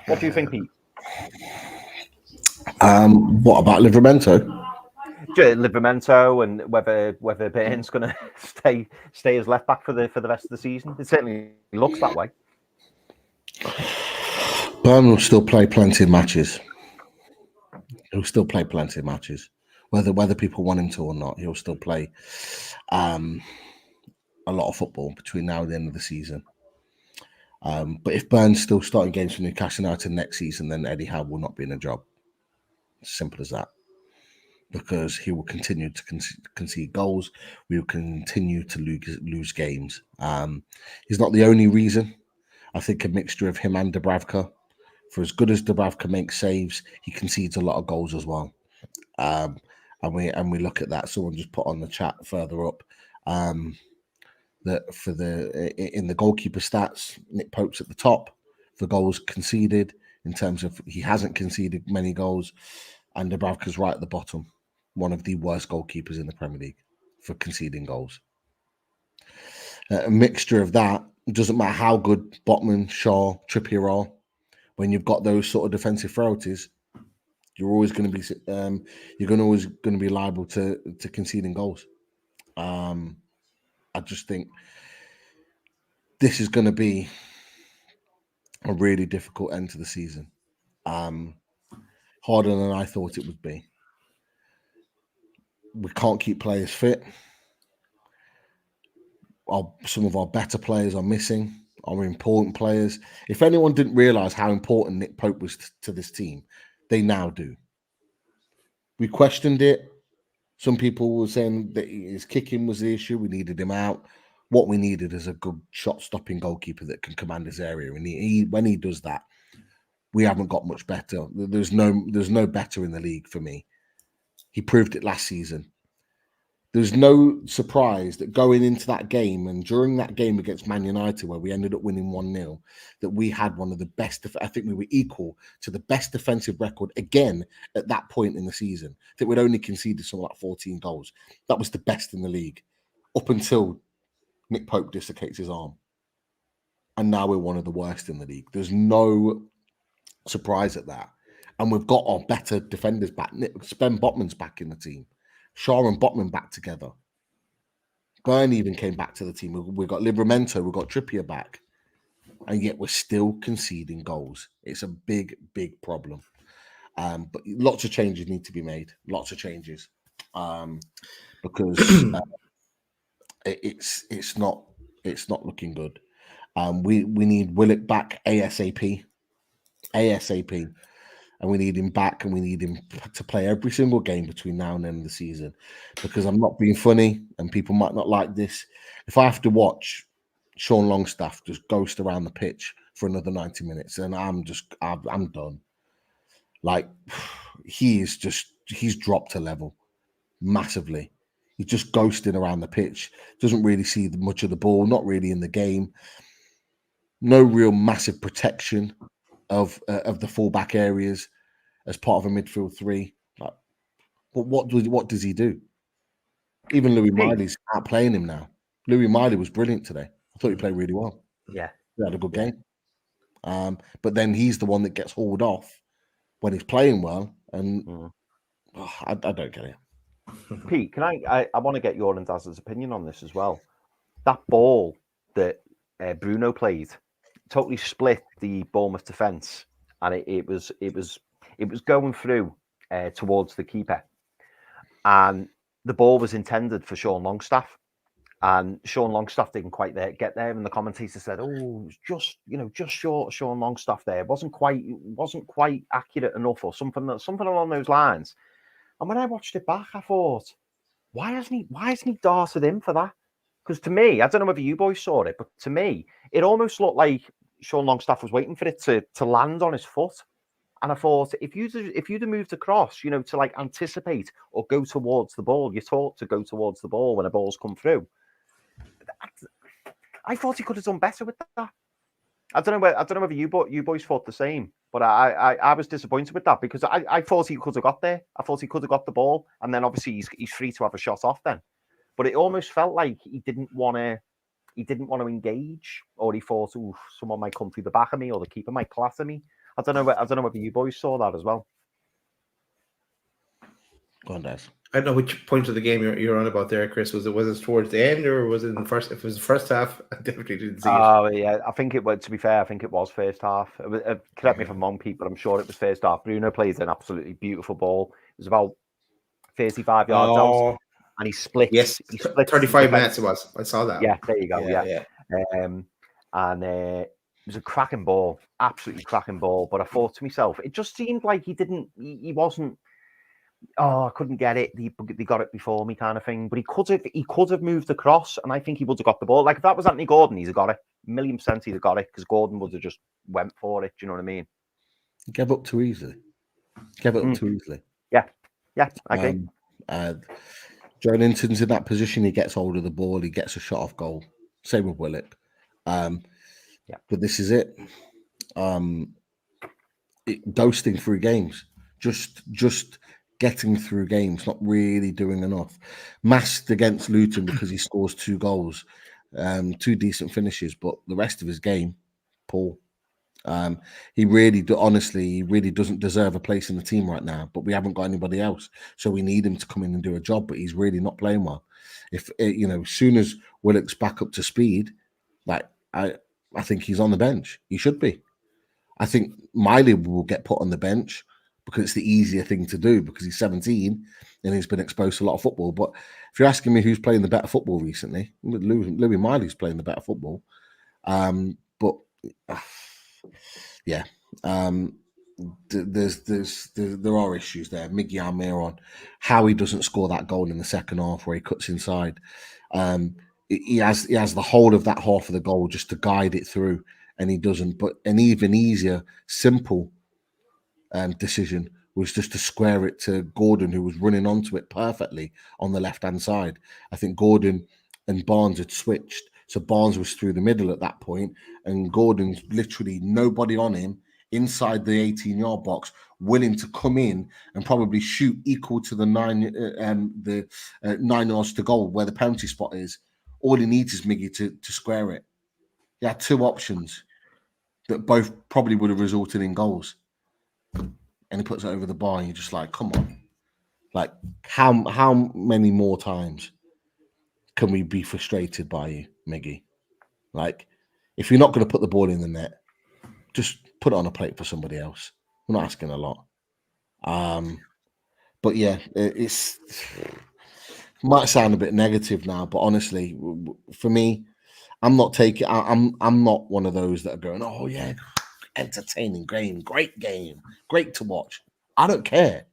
What do you think, Pete? What about Livramento? Livramento, and whether Burns going to stay as left back for the rest of the season. It certainly looks that way. Burn will still play plenty of matches. He'll still play plenty of matches, whether people want him to or not. He'll still play a lot of football between now and the end of the season. But if Burns still starting games for Newcastle United next season, then Eddie Howe will not be in a job. Simple as that. Because he will continue to concede goals. We will continue to lose games. He's not the only reason. I think a mixture of him and Dubravka. For as good as Dubravka makes saves, he concedes a lot of goals as well. And we look at that. Someone just put on the chat further up that in the goalkeeper stats, Nick Pope's at the top for goals conceded. In terms of, he hasn't conceded many goals, and Dubravka's right at the bottom. One of the worst goalkeepers in the Premier League for conceding goals. A mixture of that, it doesn't matter how good Botman, Shaw, Trippier are, when you've got those sort of defensive frailties, you're always going to be liable to conceding goals. I just think this is going to be a really difficult end to the season. Harder than I thought it would be. We can't keep players fit. Some of our better players are missing, our important players. If anyone didn't realise how important Nick Pope was to this team, they now do. We questioned it. Some people were saying that his kicking was the issue. We needed him out. What we needed is a good shot-stopping goalkeeper that can command his area. And when he does that, we haven't got much better. There's no better in the league for me. He proved it last season. There's no surprise that going into that game and during that game against Man United, where we ended up winning 1-0, that we had one of the best. I think we were equal to the best defensive record again at that point in the season. That we'd only conceded something like 14 goals. That was the best in the league up until Nick Pope dislocates his arm. And now we're one of the worst in the league. There's no surprise at that. And we've got our better defenders back. Ben Botman's back in the team. Shaw and Botman back together. Byrne even came back to the team. We've got Livramento, we've got Trippier back. And yet we're still conceding goals. It's a big, big problem. But lots of changes need to be made. Lots of changes. Because it's not looking good. We need Willock back ASAP. ASAP. And we need him back, and we need him to play every single game between now and the end of the season. Because I'm not being funny, and people might not like this. If I have to watch Sean Longstaff just ghost around the pitch for another 90 minutes, and I'm done. Like, he's dropped a level massively. He's just ghosting around the pitch. Doesn't really see much of the ball, not really in the game. No real massive protection of the fullback areas as part of a midfield three. Like, but what does he do? Even Louis Miley's outplaying him now. Louis Miley was brilliant today. I thought he played really well. Yeah, he had a good game. But then he's the one that gets hauled off when he's playing well, and I don't get it. Pete, can I want to get your and Daz's opinion on this as well. That ball that Bruno played totally split the Bournemouth defence, and it was going through towards the keeper, and the ball was intended for Sean Longstaff, and Sean Longstaff didn't quite get there, and the commentator said, "Oh, it was just short of Sean Longstaff there. It wasn't quite accurate enough, or something along those lines." And when I watched it back, I thought, why hasn't he darted in for that? Because to me, I don't know whether you boys saw it, but to me, it almost looked like Sean Longstaff was waiting for it to land on his foot. And I thought, if you'd have moved across, to like anticipate or go towards the ball, you're taught to go towards the ball when a ball's come through. I thought he could have done better with that. I don't know whether you boys thought the same, but I was disappointed with that, because I thought he could have got there. I thought he could have got the ball, and then obviously he's free to have a shot off then. But it almost felt like he didn't want to engage, or he thought, "Oh, someone might come through the back of me, or the keeper might clatter me." I don't know whether you boys saw that as well. Go on, Des. I don't know which point of the game you're on about there, Chris. Was it towards the end, or was it in the first? If it was the first half, I definitely didn't see it. Oh yeah, I think it was. To be fair, I think it was first half. Correct me if I'm wrong, Pete, but I'm sure it was first half. Bruno plays an absolutely beautiful ball. It was about 35 yards out, and he split. Yes, he split 35 minutes it was. I saw that. Yeah, there you go. Yeah. Yeah. It was a cracking ball, absolutely cracking ball. But I thought to myself, it just seemed like he wasn't. Oh, I couldn't get it. They got it before me, kind of thing. But he could have moved across, and I think he would have got the ball. Like if that was Anthony Gordon, he'd have got it. 1,000,000% he'd have got it, because Gordon would have just went for it. Do you know what I mean? He gave up too easily. Yeah, I agree. Joe Linton's in that position. He gets hold of the ball. He gets a shot off goal. Same with Willock. But this is it. Ghosting through games. Just getting through games, not really doing enough. Masked against Luton because he scores 2 goals, 2 decent finishes, but the rest of his game, poor. He really doesn't deserve a place in the team right now, but we haven't got anybody else. So we need him to come in and do a job, but he's really not playing well. If as soon as Willock's back up to speed, like I think he's on the bench. He should be. I think Miley will get put on the bench because it's the easier thing to do because he's 17 and he's been exposed to a lot of football. But if you're asking me who's playing the better football recently, Louis Miley's playing the better football. But yeah, there are issues there. Miggy Almiron, how he doesn't score that goal in the second half where he cuts inside. He has the whole of that half of the goal just to guide it through, and he doesn't. But an even easier, simple decision was just to square it to Gordon, who was running onto it perfectly on the left-hand side. I think Gordon and Barnes had switched, so Barnes was through the middle at that point, and Gordon's literally nobody on him inside the 18-yard box, willing to come in and probably shoot equal to the 9 yards to goal where the penalty spot is. All he needs is Miggy to square it. He had two options that both probably would have resulted in goals. And he puts it over the bar, and you're just like, come on. Like, how many more times can we be frustrated by you, Miggy? Like, if you're not going to put the ball in the net, just put it on a plate for somebody else. We're not asking a lot. But yeah, it might sound a bit negative now, but honestly, for me, I'm not one of those that are going, oh yeah, entertaining game, great to watch. I don't care.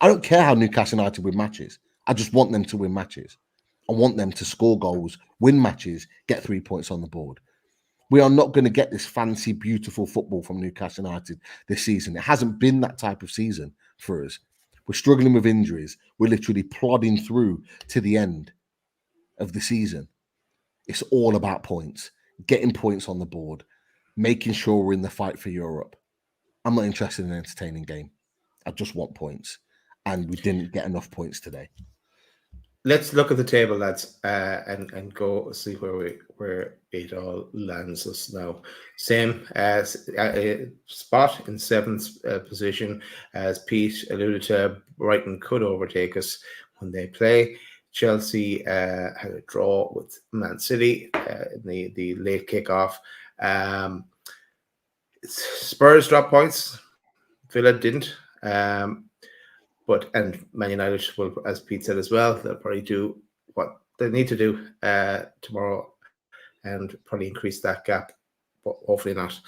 I don't care how Newcastle United win matches. I just want them to win matches. I want them to score goals, win matches, get 3 points on the board. We are not going to get this fancy, beautiful football from Newcastle United this season. It hasn't been that type of season for us. We're struggling with injuries. We're literally plodding through to the end of the season. It's all about points, getting points on the board, making sure we're in the fight for Europe. I'm not interested in an entertaining game. I just want points. And we didn't get enough points today. Let's look at the table, lads, and go see where it all lands us now. Same spot in seventh position, as Pete alluded to. Brighton could overtake us when they play. Chelsea had a draw with Man City in the late kickoff. Spurs dropped points. Villa didn't. And Man United will, as Pete said as well, they'll probably do what they need to do tomorrow and probably increase that gap, but hopefully not.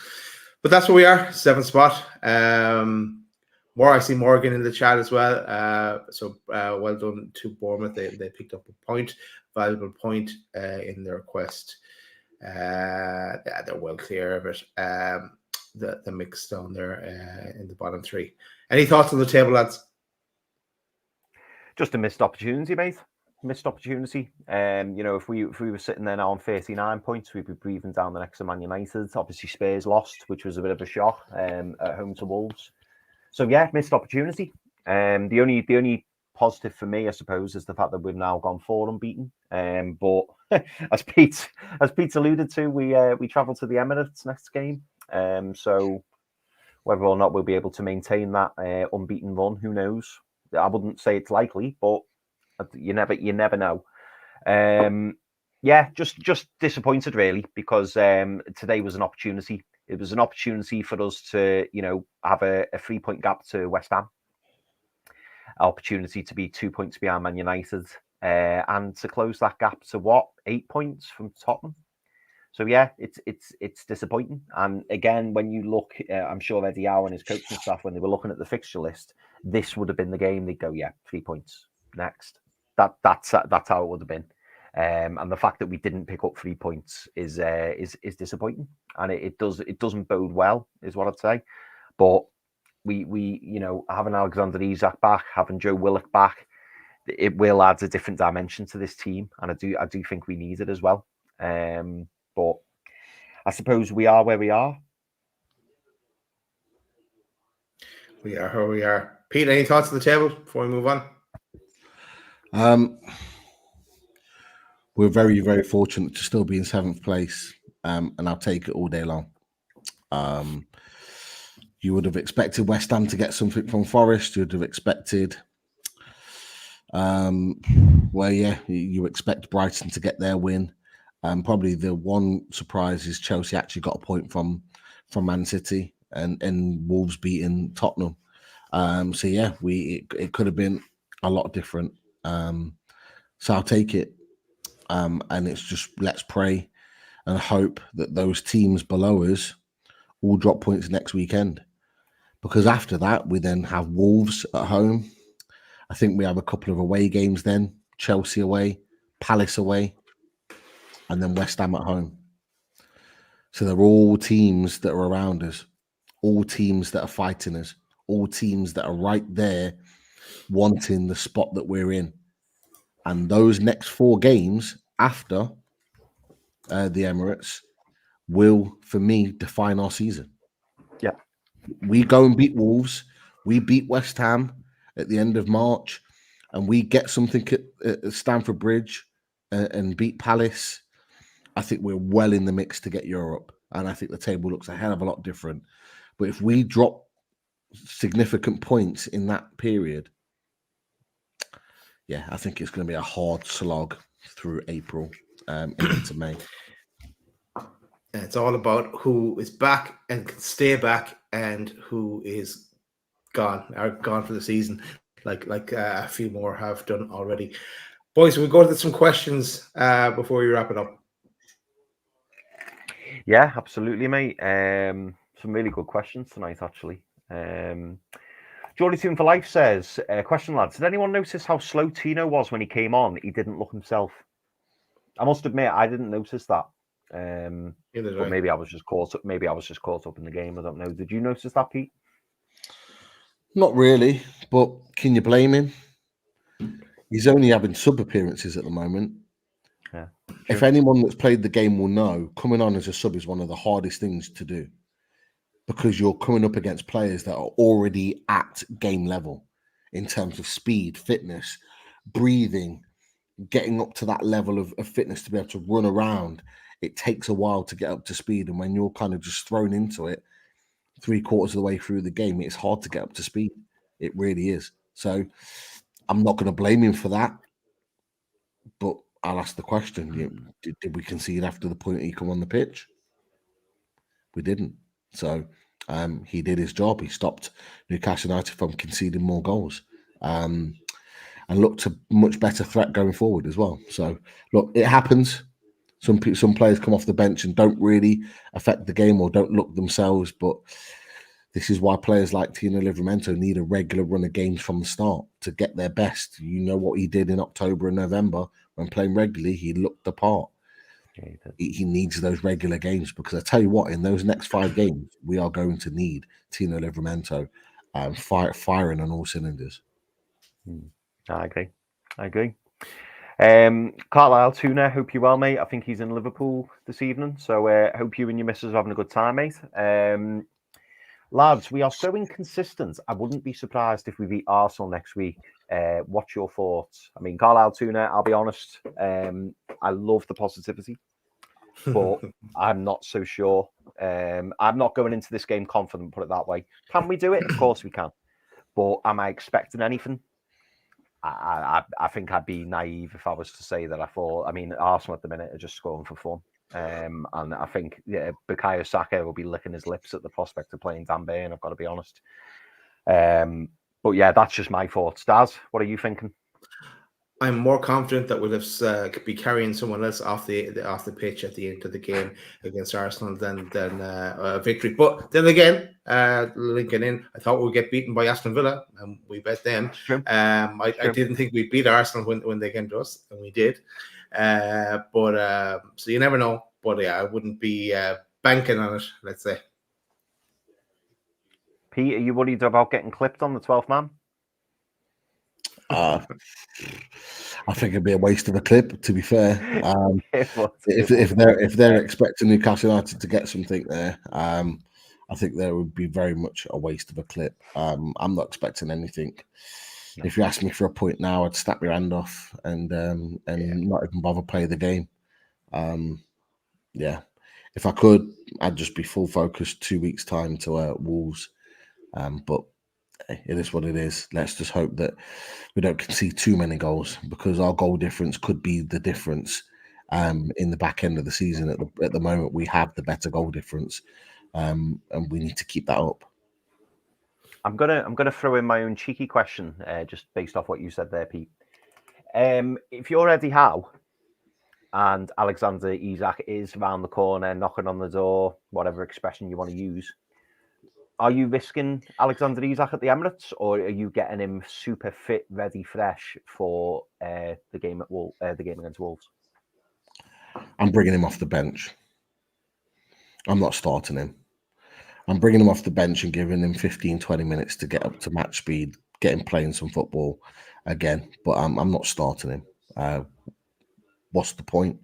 But that's where we are, seventh spot. I see Morgan in the chat as well. So well done to Bournemouth. They picked up a valuable point in their quest. They're well clear of it. The mix down there in the bottom three. Any thoughts on the table, lads? Just a missed opportunity, mate. Missed opportunity. If we were sitting there now on 39 points, we'd be breathing down the necks of Man United. Obviously, Spurs lost, which was a bit of a shock at home to Wolves. So yeah, missed opportunity. The only positive for me, I suppose, is the fact that we've now gone 4 unbeaten. But as Pete alluded to, we travel to the Emirates next game. So whether or not we'll be able to maintain that unbeaten run, who knows? I wouldn't say it's likely, but you never know. Just disappointed really, because today was an opportunity. It was an opportunity for us to, have a 3-point gap to West Ham, opportunity to be 2 points behind Man United, and to close that gap to 8 points from Tottenham. So yeah, it's disappointing. And again, when you look, I'm sure Eddie Howe and his coaching staff, when they were looking at the fixture list, this would have been the game. They'd go, 3 points next. That's how it would have been. And the fact that we didn't pick up 3 points is disappointing, and it doesn't bode well, is what I'd say. But we having Alexander Isak back, having Joe Willock back, it will add a different dimension to this team, and I do think we need it as well. But I suppose we are where we are. We are where we are. Pete, any thoughts on the table before we move on? We're very, very fortunate to still be in 7th place, and I'll take it all day long. You would have expected West Ham to get something from Forest. You would have expected, you expect Brighton to get their win. Probably the one surprise is Chelsea actually got a point from Man City. and Wolves beating Tottenham. So yeah, it could have been a lot different. So I'll take it. And it's just let's pray and hope that those teams below us all drop points next weekend. Because after that, we then have Wolves at home. I think we have a couple of away games then. Chelsea away, Palace away, and then West Ham at home. So they're all teams that are around us, all teams that are fighting us, all teams that are right there wanting the spot that we're in. And those next 4 games after the Emirates will, for me, define our season. Yeah. We go and beat Wolves. We beat West Ham at the end of March, and we get something at Stamford Bridge and beat Palace. I think we're well in the mix to get Europe, and I think the table looks a hell of a lot different. But if we drop significant points in that period, yeah, I think it's going to be a hard slog through April and into May. And it's all about who is back and can stay back and who is gone for the season, like a few more have done already. Boys, we'll go to some questions before we wrap it up. Yeah, absolutely, mate. Some really good questions tonight, actually. Geordie Tune for Life says, question, lads, did anyone notice how slow Tino was when he came on? He didn't look himself. I must admit, I didn't notice that. But maybe I was just caught up. Maybe I was just caught up in the game. I don't know. Did you notice that, Pete? Not really, but can you blame him? He's only having sub appearances at the moment. Yeah. If anyone that's played the game will know, coming on as a sub is one of the hardest things to do because you're coming up against players that are already at game level in terms of speed, fitness, breathing, getting up to that level of fitness to be able to run around. It takes a while to get up to speed. And when you're kind of just thrown into it 3/4 of the way through the game, it's hard to get up to speed. It really is. So I'm not going to blame him for that. But I'll ask the question, did we concede after the point he come on the pitch? We didn't. So he did his job. He stopped Newcastle United from conceding more goals. And looked a much better threat going forward as well. So, look, it happens. Some players come off the bench and don't really affect the game or don't look themselves. But this is why players like Tino Livramento need a regular run of games from the start to get their best. You know what he did in October and November when playing regularly. He looked the part. He needs those regular games because I tell you what, in those next 5 games, we are going to need Tino Livramento firing on all cylinders. I agree. Carlisle Tuna, hope you're well, mate. I think he's in Liverpool this evening, so hope you and your missus are having a good time, mate. Lads, we are so inconsistent. I wouldn't be surprised if we beat Arsenal next week. What's your thoughts? I mean, Carlisle Tuna, I'll be honest, I love the positivity, but I'm not so sure. I'm not going into this game confident, put it that way. Can we do it? Of course we can. But am I expecting anything? I think I'd be naive if I was to say that I thought. I mean, Arsenal at the minute are just scoring for fun, and I think Bukayo Saka will be licking his lips at the prospect of playing Dan Burn. I've got to be honest. But yeah, that's just my thoughts. Daz, what are you thinking? I'm more confident that we'll be carrying someone else off the pitch at the end of the game against Arsenal than a victory. But then again, linking in, I thought we'd get beaten by Aston Villa, and we bet them. I didn't think we'd beat Arsenal when they came to us, and we did. But so you never know. But yeah, I wouldn't be banking on it, let's say. Pete, are you worried about getting clipped on the 12th man? I think it'd be a waste of a clip, to be fair. If they're expecting Newcastle United to get something there, I think there would be very much a waste of a clip. I'm not expecting anything. No. If you ask me for a point now, I'd snap your hand off and not even bother play the game. If I could, I'd just be full focus 2 weeks' time to Wolves. But it is what it is. Let's just hope that we don't concede too many goals because our goal difference could be the difference in the back end of the season. At the moment, we have the better goal difference, and we need to keep that up. I'm gonna throw in my own cheeky question, just based off what you said there, Pete. If you're Eddie Howe and Alexander Isak is round the corner, knocking on the door, whatever expression you want to use, are you risking Alexander Isak at the Emirates, or are you getting him super fit, ready, fresh for the game against Wolves? I'm bringing him off the bench. I'm not starting him. I'm bringing him off the bench and giving him 15, 20 minutes to get up to match speed, get him playing some football again. But I'm not starting him. What's the point?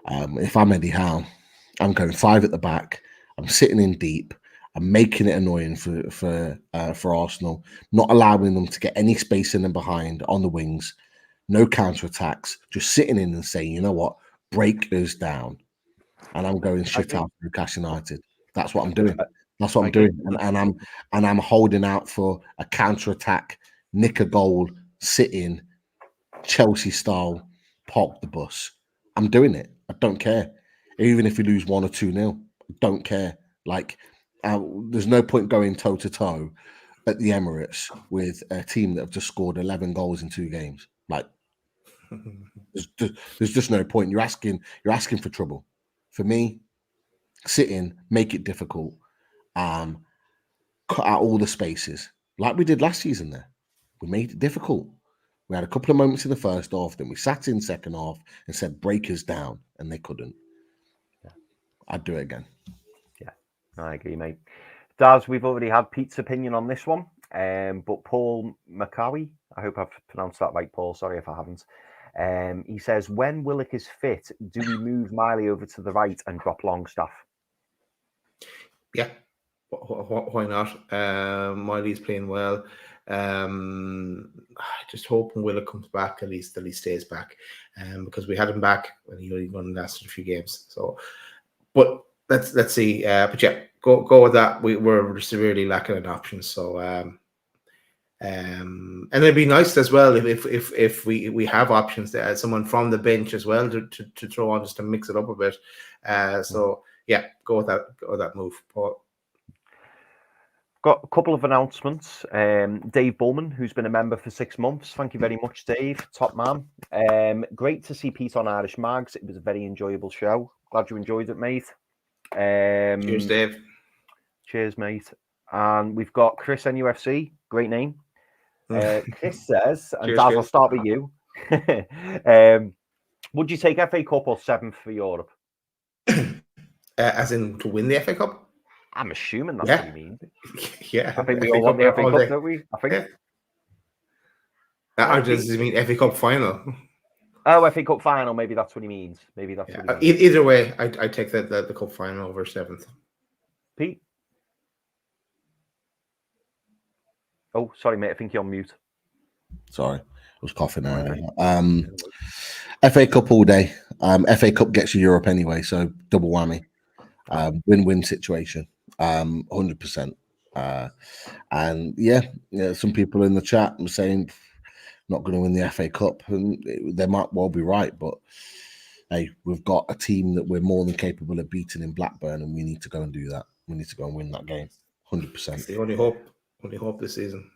If I'm Eddie Howe, I'm going 5 at the back. I'm sitting in deep. I'm making it annoying for Arsenal, not allowing them to get any space in and behind on the wings, no counter attacks, just sitting in and saying, you know what, break us down. And I'm going shit out for Newcastle United. That's what I'm doing. That's what I'm doing. And I'm holding out for a counter attack, nick a goal, sit in, Chelsea style, park the bus. I'm doing it. I don't care. Even if we lose 1 or 2-0, I don't care. Like, there's no point going toe to toe at the Emirates with a team that have just scored 11 goals in 2 games. Like, there's just no point. You're asking for trouble. For me, sit in, make it difficult, cut out all the spaces like we did last season. There, we made it difficult. We had a couple of moments in the first half, then we sat in second half and said break us down, and they couldn't. Yeah. I'd do it again. Yeah, I agree, mate. Daz, we've already had Pete's opinion on this one, but Paul McCawie, I hope I've pronounced that right, Paul. Sorry if I haven't. He says, when Willock is fit, do we move Miley over to the right and drop Longstaff? Yeah, why not? Miley's playing well. Just hoping Willock comes back, at least stays back, because we had him back when he only lasted a few games. So, but let's see. But yeah, go with that. We're severely lacking in options. So, and it'd be nice as well if we have options to add someone from the bench as well to throw on just to mix it up a bit. So yeah, go with that move, Paul. Got a couple of announcements. Dave Bullman, who's been a member for 6 months. Thank you very much, Dave. Top man. Great to see Pete on Irish Mags. It was a very enjoyable show. Glad you enjoyed it, mate. Cheers, Dave. Cheers, mate. And we've got Chris NUFC. Great name. Chris says, and Cheers, Daz, Chris. I'll start with you. Would you take FA Cup or 7th for Europe? As in to win the FA Cup? I'm assuming that's what you mean. Yeah. I think we all want the FA Cup, don't we? I think. Yeah. Or does he mean FA Cup final? Oh, FA Cup final. Maybe that's what he means. Maybe that's what he means. Either way, I take the cup final over 7th. Pete? Oh, sorry, mate. I think you're on mute. Sorry, I was coughing earlier. FA Cup all day. FA Cup gets you Europe anyway, so double whammy. Win-win situation. 100%. And yeah, some people in the chat were saying not going to win the FA Cup, and they might well be right. But hey, we've got a team that we're more than capable of beating in Blackburn, and we need to go and do that. We need to go and win that game. 100%. It's the only hope this season.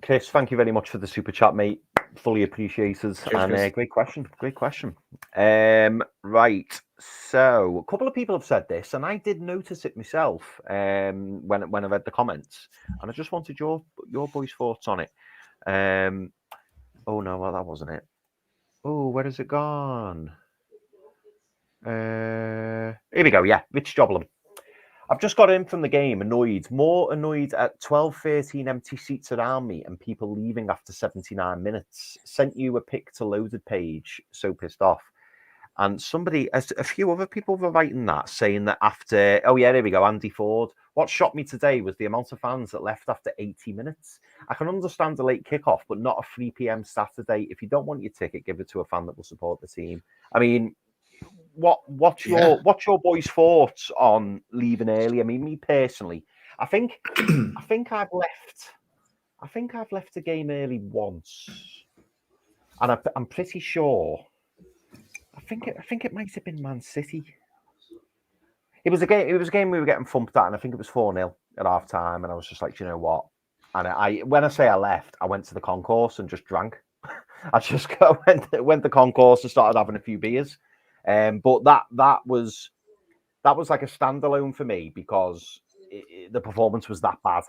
Chris, thank you very much for the super chat, mate. Fully appreciated. Cheers, and great question. Right. So a couple of people have said this, and I did notice it myself when I read the comments, and I just wanted your boys' thoughts on it. Oh no, well, that wasn't it. Oh, where has it gone? Here we go. Yeah, Rich Joblin. I've just got in from the game, more annoyed at 13 empty seats around me and people leaving after 79 minutes. Sent you a pic to loaded page, so pissed off. And a few other people were writing that, saying that after, oh yeah, there we go, Andy Ford. What shocked me today was the amount of fans that left after 80 minutes. I can understand a late kickoff, but not a 3 p.m. Saturday. If you don't want your ticket, give it to a fan that will support the team. I mean, what's your boys' thoughts on leaving early? I mean, me personally, I think I've left the game early once, and I'm pretty sure. I think it might have been Man City. It was a game. It was a game we were getting thumped at, and I think it was 4-0 at half time. And I was just like, you know what? And when I say I left, I went to the concourse and just drank. I just went to the concourse and started having a few beers. But that was like a standalone for me because the performance was that bad.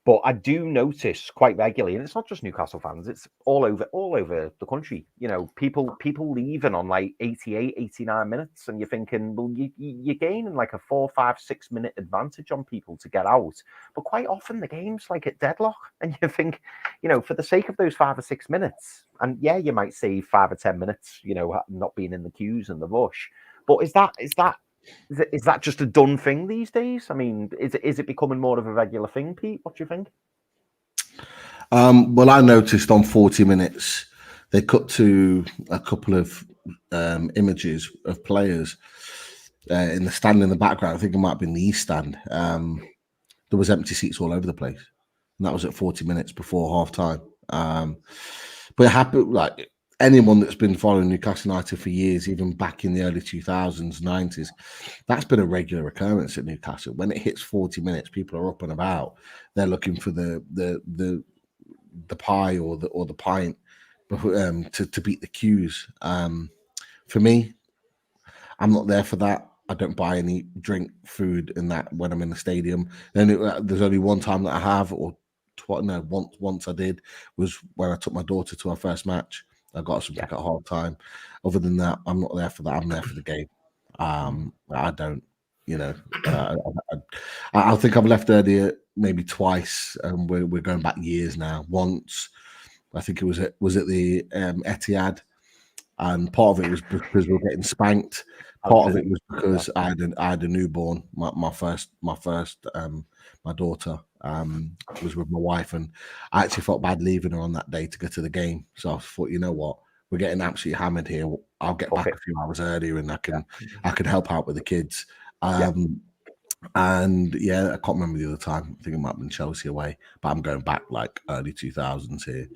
But I do notice quite regularly, and it's not just Newcastle fans, it's all over the country. You know, people leaving on like 88, 89 minutes, and you're thinking, well, you're gaining like a 4, 5, 6 minute advantage on people to get out. But quite often the game's like at deadlock, and you think, you know, for the sake of those 5 or 6 minutes, and yeah, you might save 5 or 10 minutes, you know, not being in the queues and the rush. But is that just a done thing these days? I mean, is it becoming more of a regular thing, Pete? What do you think? Well, I noticed on 40 minutes, they cut to a couple of images of players in the stand in the background. I think it might have been the East stand. There was empty seats all over the place. And that was at 40 minutes before half time. But it happened, like, anyone that's been following Newcastle United for years, even back in the early 2000s, 90s, that's been a regular occurrence at Newcastle. When it hits 40 minutes, people are up and about. They're looking for the pie or the pint to beat the queues. For me, I'm not there for that. I don't buy any drink, food, and that when I'm in the stadium. Then there's only one time that I have, once I did, was when I took my daughter to her first match. I got something at half time. Other than that, I'm not there for that. I'm there for the game. I don't, you know. I think I've left earlier maybe twice. We're going back years now. Once, I think it was at the Etihad, and part of it was because we were getting spanked. Part of it was because I had a newborn. My daughter was with my wife, and I actually felt bad leaving her on that day to go to the game. So I thought, you know what, we're getting absolutely hammered here. I'll get back a few hours earlier, and I can help out with the kids. And yeah, I can't remember the other time. I think it might have been Chelsea away, but I'm going back like early 2000s here.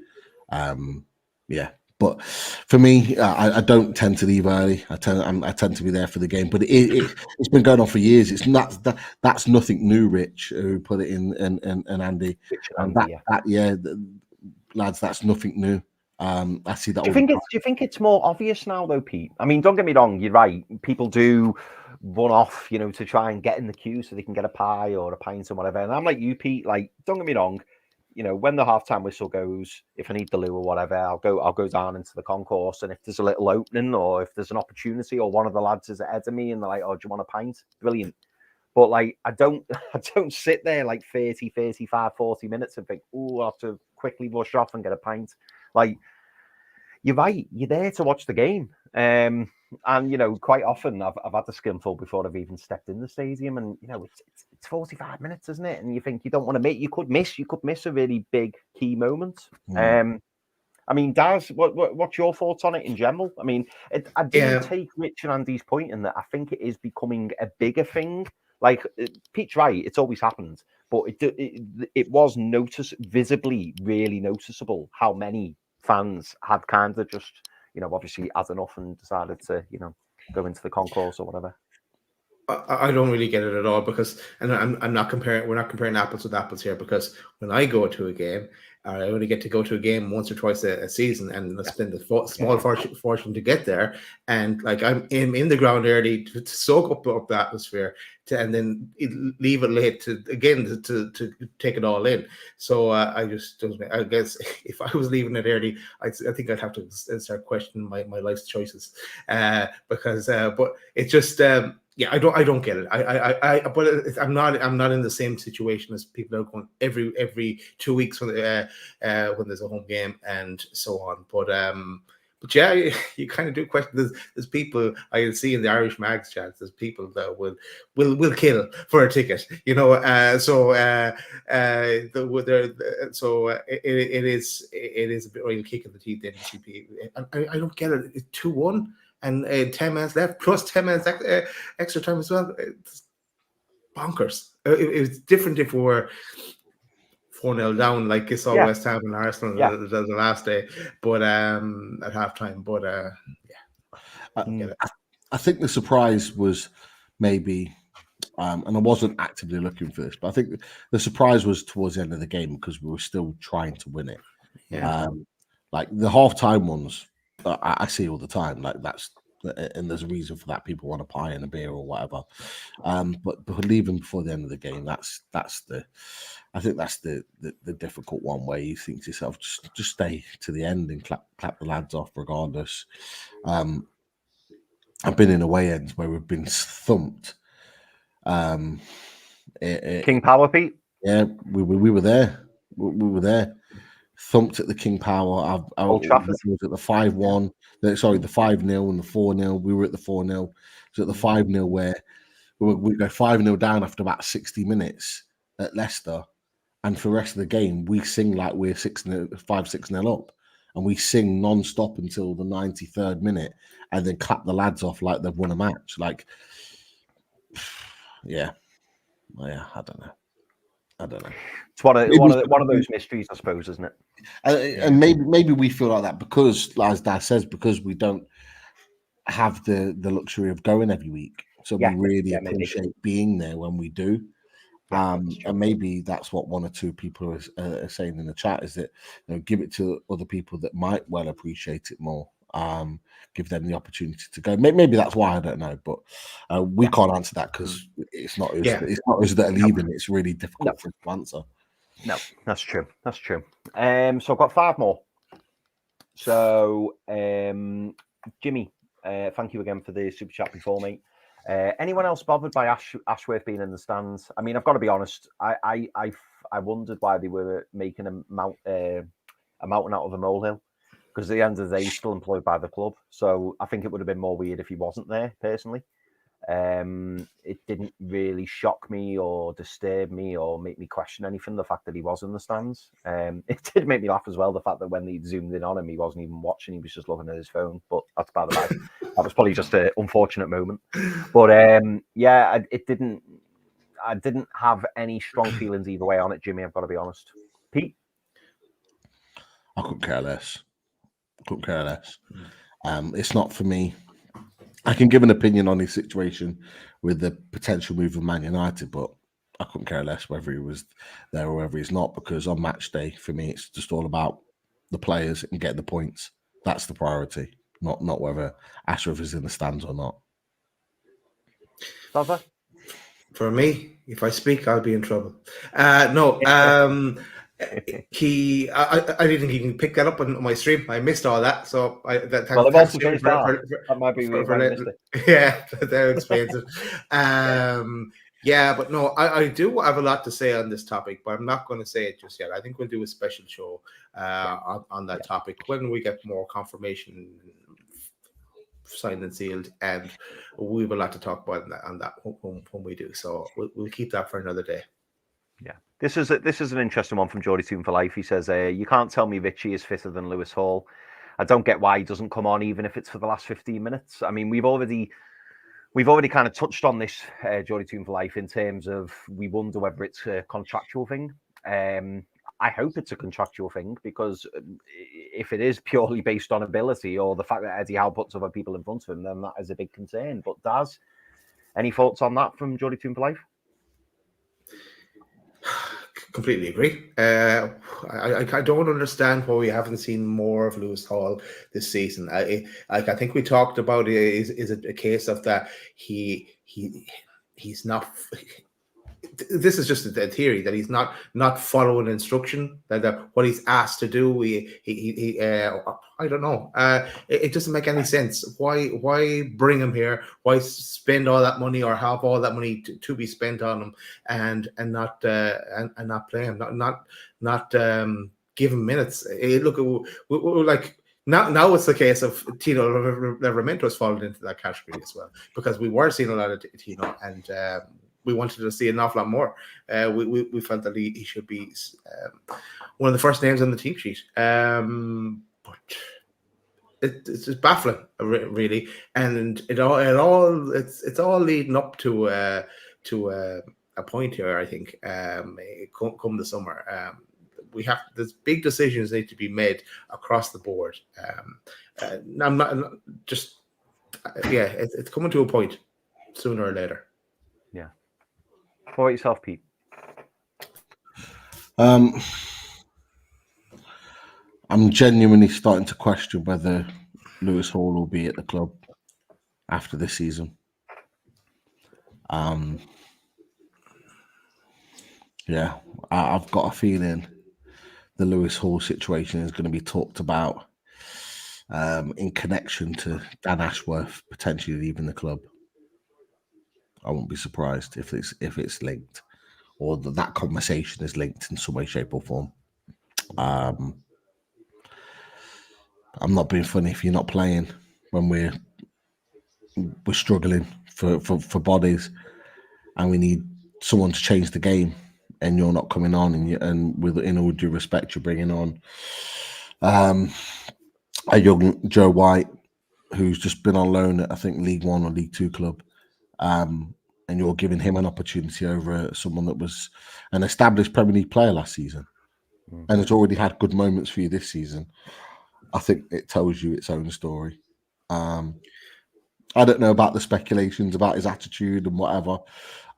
Yeah. But for me, I don't tend to leave early. I tend to be there for the game. But it's been going on for years. It's not that's nothing new. Rich, who put it in, and Andy, lads, that's nothing new. I see that. Do you think it's more obvious now, though, Pete? I mean, don't get me wrong. You're right. People do run off, you know, to try and get in the queue so they can get a pie or a pint or whatever. And I'm like you, Pete. Like, don't get me wrong. You know, when the halftime whistle goes, if I need the loo or whatever, I'll go down into the concourse, and if there's a little opening or if there's an opportunity or one of the lads is ahead of me and they're like, "Oh, do you want a pint?" Brilliant. But like, I don't sit there like 30, 35, 40 minutes and think, "Oh, I have to quickly rush off and get a pint." Like, you're right. You're there to watch the game. And, you know, quite often I've had the skinful before I've even stepped in the stadium, and, you know, it's 45 minutes, isn't it? And you think you don't want to you could miss a really big key moment. I mean, Daz, what's your thoughts on it in general? I mean, I do take Rich and Andy's point in that I think it is becoming a bigger thing. Like, Pete's right, it's always happened, but it was visibly really noticeable how many fans had kind of just, you know, obviously had enough and decided to, you know, go into the concourse or whatever. I don't really get it at all, because, and I'm not comparing. We're not comparing apples with apples here, because when I go to a game, I only get to go to a game once or twice a season, and I spend a small fortune to get there. And like, I'm in the ground early to soak up the atmosphere, and then leave it late to take it all in. So I guess if I was leaving it early, I think I'd have to start questioning my life's choices, because but it's just. Yeah, I don't get it. But I'm not in the same situation as people are going every 2 weeks when there's a home game and so on. But yeah, you kind of do question. There's people I see in the Irish Mags chat. There's people that will kill for a ticket, you know. It is a bit real kick in the teeth. The NCP. I don't get it. It's 2-1. And 10 minutes left, plus 10 minutes extra time as well. It's bonkers. It was different if we were 4-0 down, like you saw West Ham and Arsenal the last day, but at halftime. But I get it. I think the surprise was maybe, and I wasn't actively looking for this, but I think the surprise was towards the end of the game because we were still trying to win it. Yeah. Like the half-time ones, I see all the time. Like that's, and there's a reason for that. People want a pie and a beer or whatever. But leaving before the end of the game, that's the, I think that's the difficult one where you think to yourself, just stay to the end and clap the lads off regardless. I've been in away ends where we've been thumped. King Power, Pete. Yeah, we were there. We were there. Thumped at the King Power. Old Trafford. Was at the 5-1. Sorry, the 5-0 and the 4-0. We were at the 4-0. So at the 5-0 where we go 5-0 down after about 60 minutes at Leicester, and for the rest of the game we sing like we're 5-6-0 up, and we sing non-stop until the 93rd minute, and then clap the lads off like they've won a match. Like, yeah, I don't know. It's one of those mysteries, I suppose, isn't it? And maybe we feel like that because, as Dad says, because we don't have the luxury of going every week, so we really appreciate being there when we do. And maybe that's what one or two people are saying in the chat, is that, you know, give it to other people that might well appreciate it more. Give them the opportunity to go. Maybe that's why, I don't know, but we can't answer that because it's not us. It's not us that are leaving. It's really difficult for us to answer. No, that's true. That's true. So I've got 5 more. So Jimmy, thank you again for the super chat before, mate. Anyone else bothered by Ashworth being in the stands? I mean, I've got to be honest. I wondered why they were making a mountain out of a molehill, because at the end of the day, he's still employed by the club. So I think it would have been more weird if he wasn't there, personally. It didn't really shock me or disturb me or make me question anything, the fact that he was in the stands. It did make me laugh as well, the fact that when they zoomed in on him, he wasn't even watching, he was just looking at his phone. But that's by the by. That was probably just an unfortunate moment. But I didn't have any strong feelings either way on it, Jimmy, I've got to be honest. Pete? I couldn't care less. It's not for me. I can give an opinion on his situation with the potential move of Man United, but I couldn't care less whether he was there or whether he's not, because on match day, for me, it's just all about the players and getting the points. That's the priority, not whether Ashworth is in the stands or not. Salva? For me, if I speak, I'll be in trouble. I didn't think he can pick that up on my stream. I missed all that, so that might be yeah, that explains it. Yeah, but no, I do have a lot to say on this topic, but I'm not going to say it just yet. I think we'll do a special show on that topic when we get more confirmation signed and sealed, and we have a lot to talk about on that when we do. So we'll keep that for another day. Yeah, this is an interesting one from Geordie Toon for Life. He says, "You can't tell me Richie is fitter than Lewis Hall. I don't get why he doesn't come on, even if it's for the last 15 minutes." I mean, we've already kind of touched on this, Geordie Toon for Life, in terms of we wonder whether it's a contractual thing. I hope it's a contractual thing, because if it is purely based on ability or the fact that Eddie Howe puts other people in front of him, then that is a big concern. But Daz, any thoughts on that from Geordie Toon for Life? Completely agree. I don't understand why we haven't seen more of Lewis Hall this season. I think we talked about it. Is it a case of that he's not? This is just a theory that he's not following instruction. That what he's asked to do, I don't know. It doesn't make any sense. Why bring him here? Why spend all that money or have all that money to be spent on him and not play him? Not give him minutes. Look, we're like. Now it's the case of Tino Livramento's fallen into that category as well, because we were seeing a lot of Tino, and we wanted to see an awful lot more. We felt that he should be one of the first names on the team sheet. But it's just baffling, really, and it's all leading up to a point here. I think come the summer. There's big decisions need to be made across the board. I'm not just it's coming to a point sooner or later. Yeah. What about yourself, Pete? I'm genuinely starting to question whether Lewis Hall will be at the club after this season. Yeah, I've got a feeling the Lewis Hall situation is going to be talked about in connection to Dan Ashworth potentially leaving the club. I won't be surprised if it's linked, or that conversation is linked in some way, shape, or form. I'm not being funny. If you're not playing when we're struggling for bodies, and we need someone to change the game, and you're not coming on, and with in all due respect, you're bringing on a young Joe White, who's just been on loan at I think League One or League Two club, and you're giving him an opportunity over someone that was an established Premier League player last season, and has already had good moments for you this season. I think it tells you its own story. I don't know about the speculations about his attitude and whatever.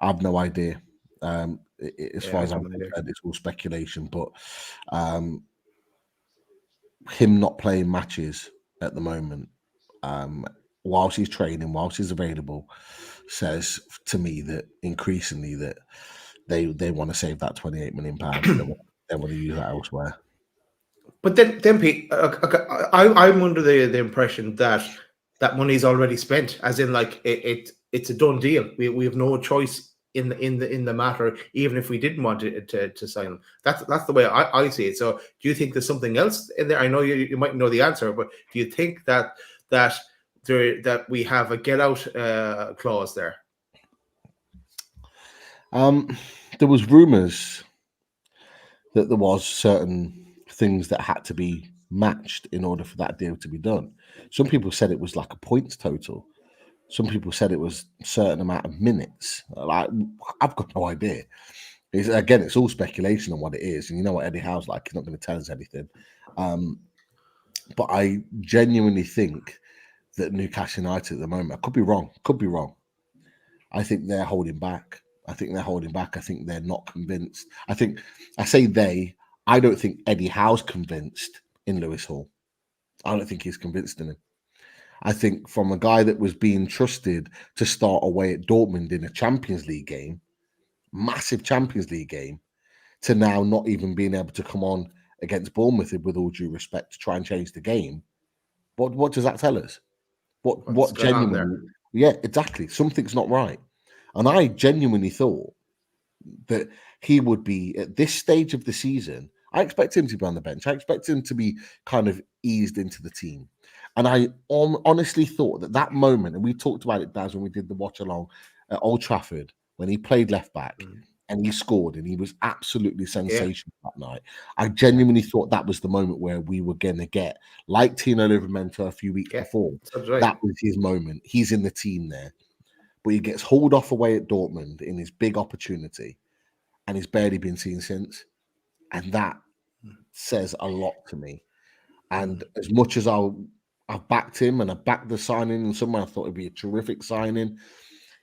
I have no idea. As far as I'm concerned, it's all speculation. But him not playing matches at the moment, whilst he's training, whilst he's available, says to me that increasingly that they want to save that £28 million. They want to use that elsewhere. But then Pete, I'm under the impression that money's already spent, as in like it's a done deal. We have no choice in the matter, even if we didn't want to sign him. That's the way I see it. So do you think there's something else in there? I know you might know the answer, but do you think that we have a get out clause there? There was rumours that there was certain things that had to be matched in order for that deal to be done. Some people said it was like a points total. Some people said it was a certain amount of minutes. Like, I've got no idea. It's all speculation on what it is. And you know what Eddie Howe's like. He's not going to tell us anything. But I genuinely think that Newcastle United at the moment, I could be wrong. I think they're holding back. I think they're not convinced. I don't think Eddie Howe's convinced in Lewis Hall. I don't think he's convinced in him. I think from a guy that was being trusted to start away at Dortmund in a Champions League game, massive Champions League game, to now not even being able to come on against Bournemouth, with all due respect, to try and change the game. What does that tell us? What genuinely? Yeah, exactly. Something's not right. And I genuinely thought that he would be at this stage of the season. I expect him to be on the bench. I expect him to be kind of eased into the team. And I honestly thought that moment, and we talked about it, Daz, when we did the watch along at Old Trafford, when he played left back and he scored, and he was absolutely sensational that night. I genuinely thought that was the moment where we were going to get, like Tino Livramento a few weeks before, that was his moment. He's in the team there. But he gets hauled off away at Dortmund in his big opportunity, and he's barely been seen since. And that says a lot to me. And as much as I've backed him and I backed the signing, and someone I thought it'd be a terrific signing,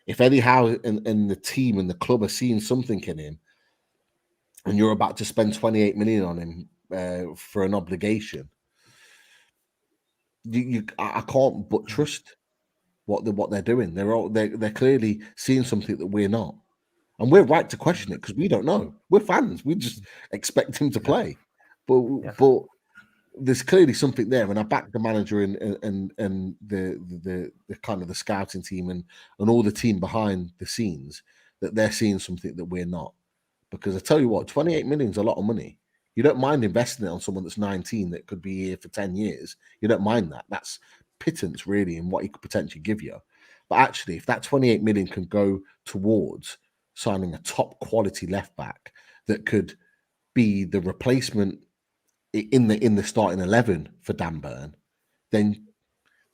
if Eddie Howe and the team and the club are seeing something in him, and you're about to spend 28 million on him for an obligation, I can't but trust what they're doing. They're clearly seeing something that we're not, and we're right to question it because we don't know. We're fans. We just expect him to play, but there's clearly something there. And I back the manager and the kind of the scouting team and all the team behind the scenes that they're seeing something that we're not. Because I tell you what, 28 million is a lot of money. You don't mind investing it on someone that's 19 that could be here for 10 years. You don't mind that. That's pittance really in what he could potentially give you. But actually, if that 28 million can go towards signing a top quality left back that could be the replacement in the starting 11 for Dan Burn, then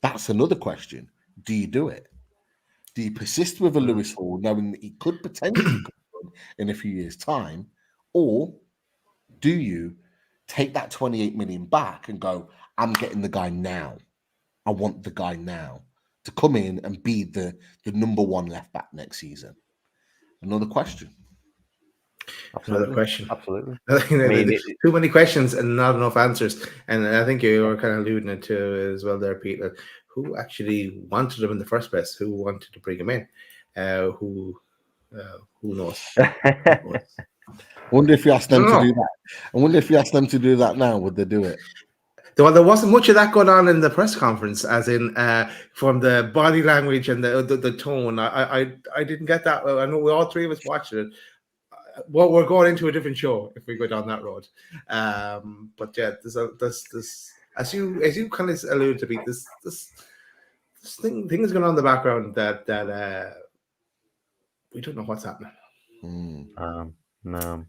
that's another question. Do you do it? Do you persist with a Lewis Hall knowing that he could potentially come in a few years' time? Or do you take that 28 million back and go, I'm getting the guy now. I want the guy now to come in and be the number one left back next season? Another question. Another question. Absolutely. I mean, too many questions and not enough answers. And I think you were kind of alluding to it as well there, Peter. Who actually wanted him in the first place? Who wanted to bring him in? Who knows? I wonder if you asked them to do that. I wonder if you asked them to do that now, would they do it? Well, there wasn't much of that going on in the press conference, as in from the body language and the tone. I didn't get that. I know we all three of us watched it. Well, we're going into a different show if we go down that road. But yeah, there's as you kind of alluded to, this thing is going on in the background that we don't know what's happening. No,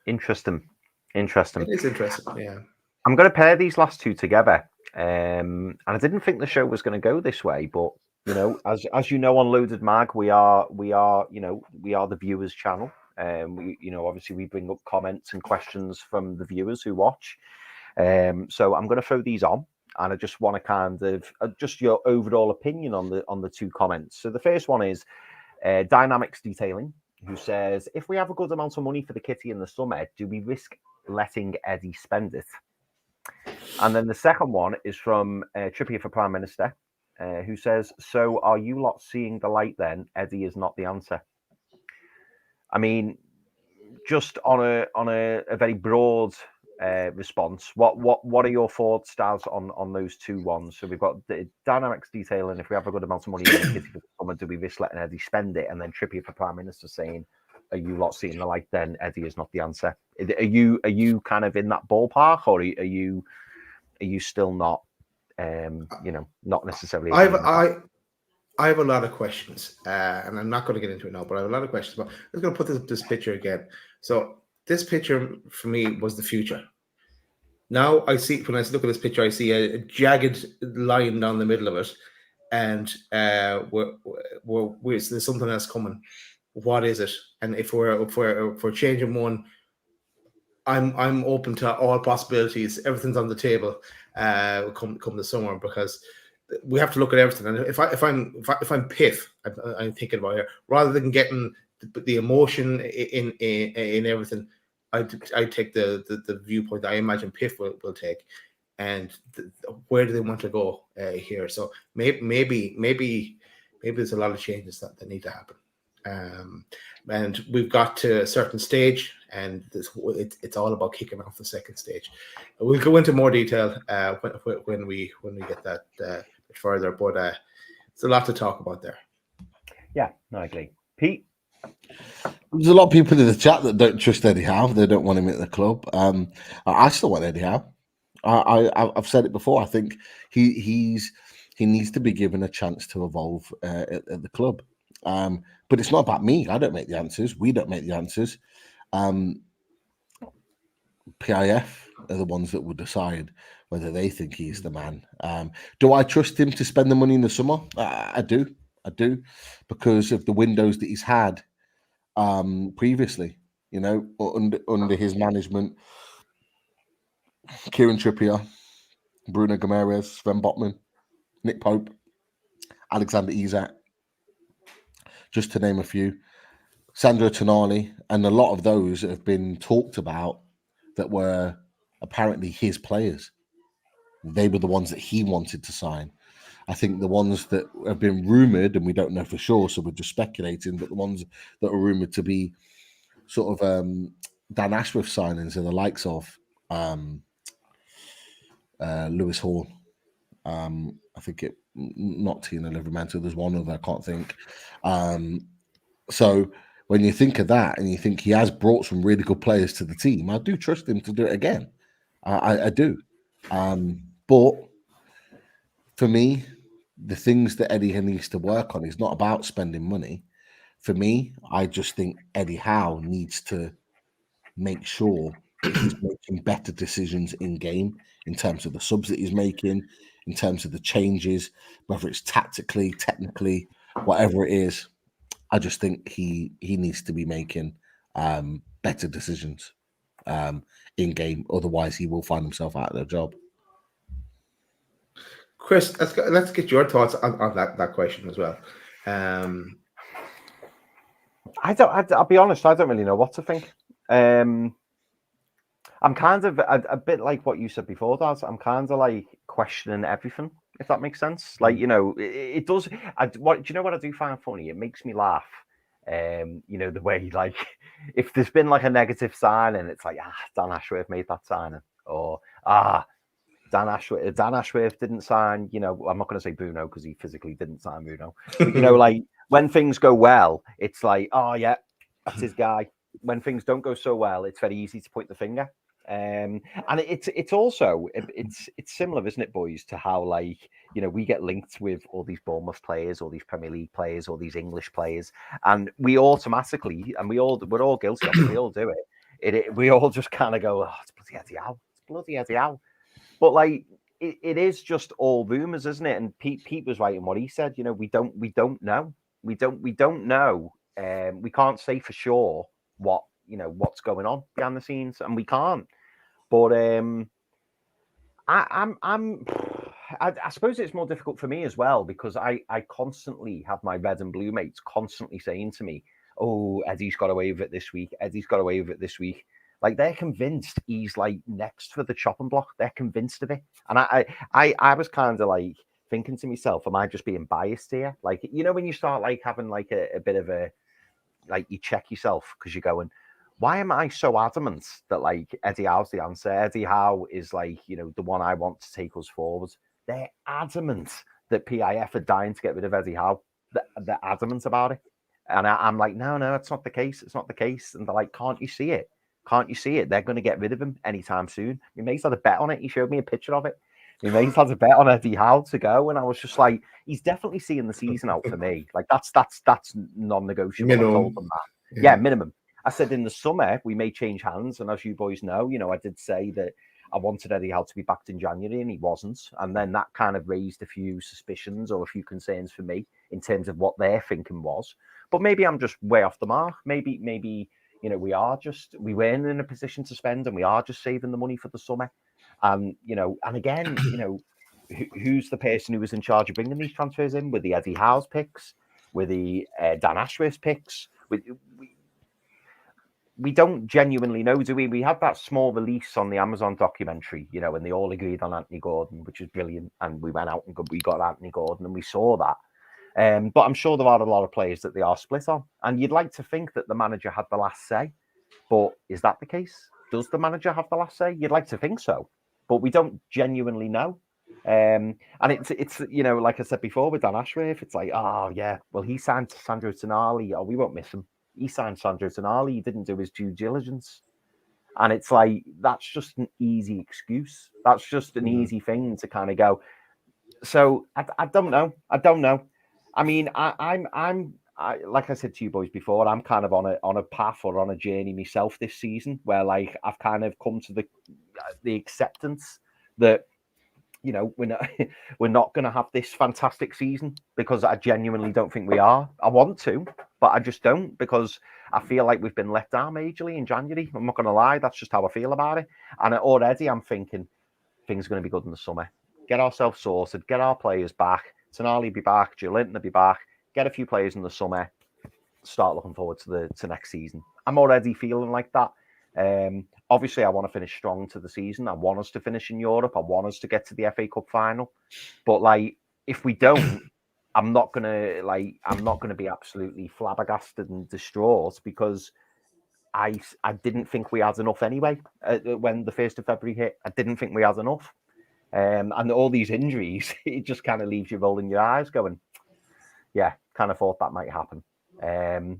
interesting. It is interesting, yeah. I'm going to pair these last two together, and I didn't think the show was going to go this way, but you know, as you know, on Loaded Mag, we are the viewers' channel. Obviously we bring up comments and questions from the viewers who watch. So I'm going to throw these on, and I just want to kind of just your overall opinion on the two comments. So the first one is Dynamics Detailing, who says, if we have a good amount of money for the kitty in the summer, do we risk letting Eddie spend it? And then the second one is from Trippier for Prime Minister, who says, so are you lot seeing the light then? Eddie is not the answer. I mean, just on a very broad response, what are your thoughts, Daz, on those two ones? So we've got the Dynamics Detailing, if we have a good amount of money in the kitty for the summer, do we risk letting Eddie spend it? And then Trippier for Prime Minister saying, are you lot seeing the light then? Eddie is not the answer. Are you kind of in that ballpark, or are you still not not necessarily? I have a lot of questions, and I'm not going to get into it now, but I have a lot of questions. But I'm just going to put this picture again. So this picture for me was the future. Now when I look at this picture, I see a jagged line down the middle of it, and there's something else coming. What is it? And if we're changing one, I'm open to all possibilities. Everything's on the table. Come the summer, because we have to look at everything. And if I'm Piff, I'm thinking about it, rather than getting the emotion in everything, I take the viewpoint that I imagine Piff will take, and where do they want to go here? So maybe there's a lot of changes that need to happen. And we've got to a certain stage, and it's all about kicking off the second stage. We'll go into more detail when we get that bit further, but it's a lot to talk about there. Yeah, no, I agree. Pete? There's a lot of people in the chat that don't trust Eddie Howe. They don't want him at the club. I still want Eddie Howe. I've said it before. I think he needs to be given a chance to evolve at the club. But it's not about me. I don't make the answers. We don't make the answers. PIF are the ones that will decide whether they think he's the man. Do I trust him to spend the money in the summer? I do, because of the windows that he's had previously. You know, under his management, Kieran Trippier, Bruno Gomes, Sven Botman, Nick Pope, Alexander Isak, just to name a few. Sandro Tonali, and a lot of those have been talked about that were apparently his players. They were the ones that he wanted to sign. I think the ones that have been rumoured, and we don't know for sure, so we're just speculating, but the ones that are rumoured to be sort of Dan Ashworth signings are the likes of Lewis Hall. I think not Tina Livermantle. There's one other I can't think. So when you think of that, and you think he has brought some really good players to the team, I do trust him to do it again. I do. But for me, the things that Eddie needs to work on is not about spending money. For me, I just think Eddie Howe needs to make sure that he's making better decisions in game, in terms of the subs that he's making, in terms of the changes, whether it's tactically, technically, whatever it is. I just think he needs to be making better decisions in game. Otherwise, he will find himself out of the job. Chris, let's get your thoughts on that question as well. I'll be honest, I don't really know what to think. I'm kind of a bit like what you said before, Daz. I'm kind of like questioning everything, if that makes sense. Like, you know, it does. Do you know what I do find funny? It makes me laugh. You know, the way, like, if there's been like a negative signing, it's like, Dan Ashworth made that signing, or Dan Ashworth didn't sign. You know, I'm not going to say Bruno because he physically didn't sign Bruno, but you know, like when things go well, it's like, oh yeah, that's his guy. When things don't go so well, it's very easy to point the finger. And it's also it's similar, isn't it, boys, to how, like, you know, we get linked with all these Bournemouth players, all these Premier League players, all these English players, and we automatically, and we're all guilty of it, we all do it. We all just kind of go, oh, it's bloody Eddie Howe, it's bloody Eddie Howe. But like it is just all rumours, isn't it? And Pete was right in what he said. You know, we don't know. We don't know. We can't say for sure what's going on behind the scenes, and we can't. But I suppose it's more difficult for me as well, because I constantly have my red and blue mates constantly saying to me, "Oh, Eddie's got away with it this week. Eddie's got away with it this week." Like, they're convinced he's like next for the chopping block. They're convinced of it, and I was kind of like thinking to myself, "Am I just being biased here?" Like, you know, when you start like having like a bit of a, like, you check yourself because you're going, why am I so adamant that like Eddie Howe's the answer? Eddie Howe is like, you know, the one I want to take us forward. They're adamant that PIF are dying to get rid of Eddie Howe. They're adamant about it. And I'm like, no, it's not the case. It's not the case. And they're like, can't you see it? Can't you see it? They're going to get rid of him anytime soon. My mate's had a bet on it. He showed me a picture of it. My mate's had a bet on Eddie Howe to go. And I was just like, he's definitely seeing the season out for me. Like, that's non-negotiable. Minimum. I told them that. Yeah, minimum. I said in the summer we may change hands, and as you boys know, you know, I did say that I wanted Eddie Howe to be backed in January, and he wasn't. And then that kind of raised a few suspicions or a few concerns for me in terms of what their thinking was. But maybe I'm just way off the mark. Maybe you know, we weren't in a position to spend, and we are just saving the money for the summer. And you know, and again, you know, who's the person who was in charge of bringing these transfers in? Were the Eddie Howe's picks? Were the Dan Ashworth's picks? We don't genuinely know, do we? We had that small release on the Amazon documentary, you know, and they all agreed on Anthony Gordon, which was brilliant. And we went out and we got Anthony Gordon, and we saw that. But I'm sure there are a lot of players that they are split on. And you'd like to think that the manager had the last say. But is that the case? Does the manager have the last say? You'd like to think so. But we don't genuinely know. And it's you know, like I said before with Dan Ashworth, it's like, oh, yeah, well, he signed Sandro Tonali. Oh, we won't miss him. He signed Sandro Tonali. He didn't do his due diligence. And it's like, that's just an easy excuse. That's just an easy thing to kind of go. So I don't know. I mean, I'm like I said to you boys before, I'm kind of on a path or on a journey myself this season where, like, I've kind of come to the acceptance that, you know, we're not going to have this fantastic season, because I genuinely don't think we are. I want to, but I just don't, because I feel like we've been let down majorly in January. I'm not going to lie. That's just how I feel about it. And already I'm thinking things are going to be good in the summer. Get ourselves sorted, get our players back. Tonali be back, Joelinton will be back, get a few players in the summer, start looking forward to next season. I'm already feeling like that. Obviously, I want to finish strong to the season. I want us to finish in Europe. I want us to get to the FA Cup final. But like, if we don't, I'm not gonna be absolutely flabbergasted and distraught, because I didn't think we had enough anyway. When the 1st of February hit, I didn't think we had enough. And all these injuries, it just kind of leaves you rolling your eyes, going, yeah, kind of thought that might happen.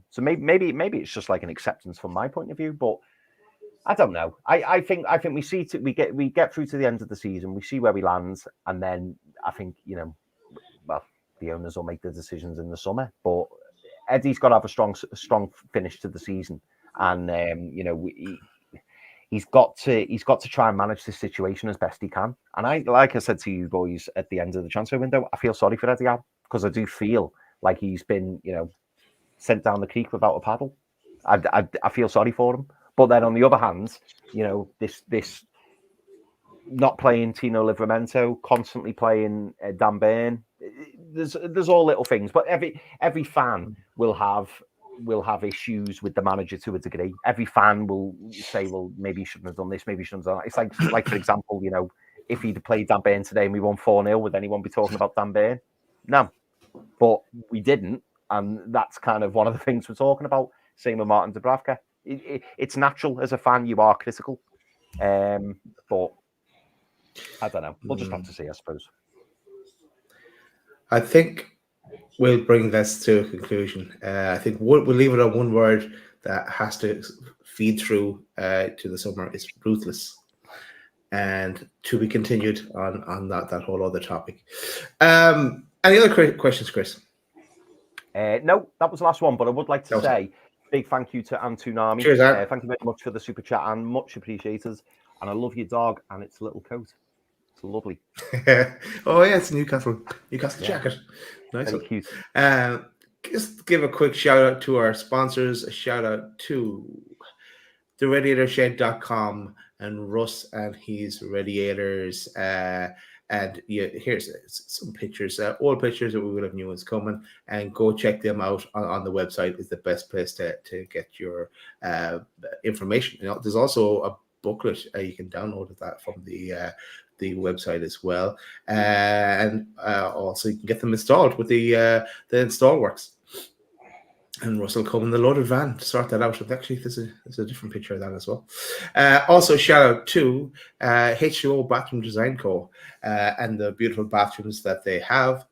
So maybe it's just like an acceptance from my point of view, but I don't know. I think we get through to the end of the season, we see where we land, and then I think, you know, well, the owners will make the decisions in the summer. But Eddie's got to have a strong finish to the season, and you know, he's got to try and manage this situation as best he can. And like I said to you boys at the end of the transfer window, I feel sorry for Eddie Howe, because I do feel like he's been, you know, sent down the creek without a paddle. I feel sorry for him. But then on the other hand, you know, this not playing Tino Livramento, constantly playing Dan Burn. There's all little things, but every fan will have issues with the manager to a degree. Every fan will say, well, maybe he shouldn't have done this, maybe he shouldn't have done that. It's like for example, if he'd played Dan Burn today and we won 4-0, would anyone be talking about Dan Burn? No, but we didn't, and that's kind of one of the things we're talking about. Same with Martin Dubravka. It's natural as a fan, you are critical, but I don't know. We'll just have to see, I suppose. I think we'll bring this to a conclusion. I think we'll leave it on one word that has to feed through to the summer. It's ruthless. And to be continued on that whole other topic. Any other questions, Chris? No, that was the last one, but I would like to say big thank you to Antunami. Cheers, thank you very much for the super chat, and much appreciated. And I love your dog and its little coat. It's lovely. Oh, yeah, it's a Newcastle jacket. Nice. Very cute. Just give a quick shout out to our sponsors. A shout out to theradiatorshed.com and Russ and his radiators. And here's some pictures, old pictures that we will have new ones coming, and go check them out on the website. Is the best place to get your information. There's also a booklet you can download that from the website as well, and also you can get them installed with the install works. And Russell come in the loaded van to sort that out. Actually, there's a different picture of that as well. Also, shout out to H2O Bathroom Design Co. And the beautiful bathrooms that they have.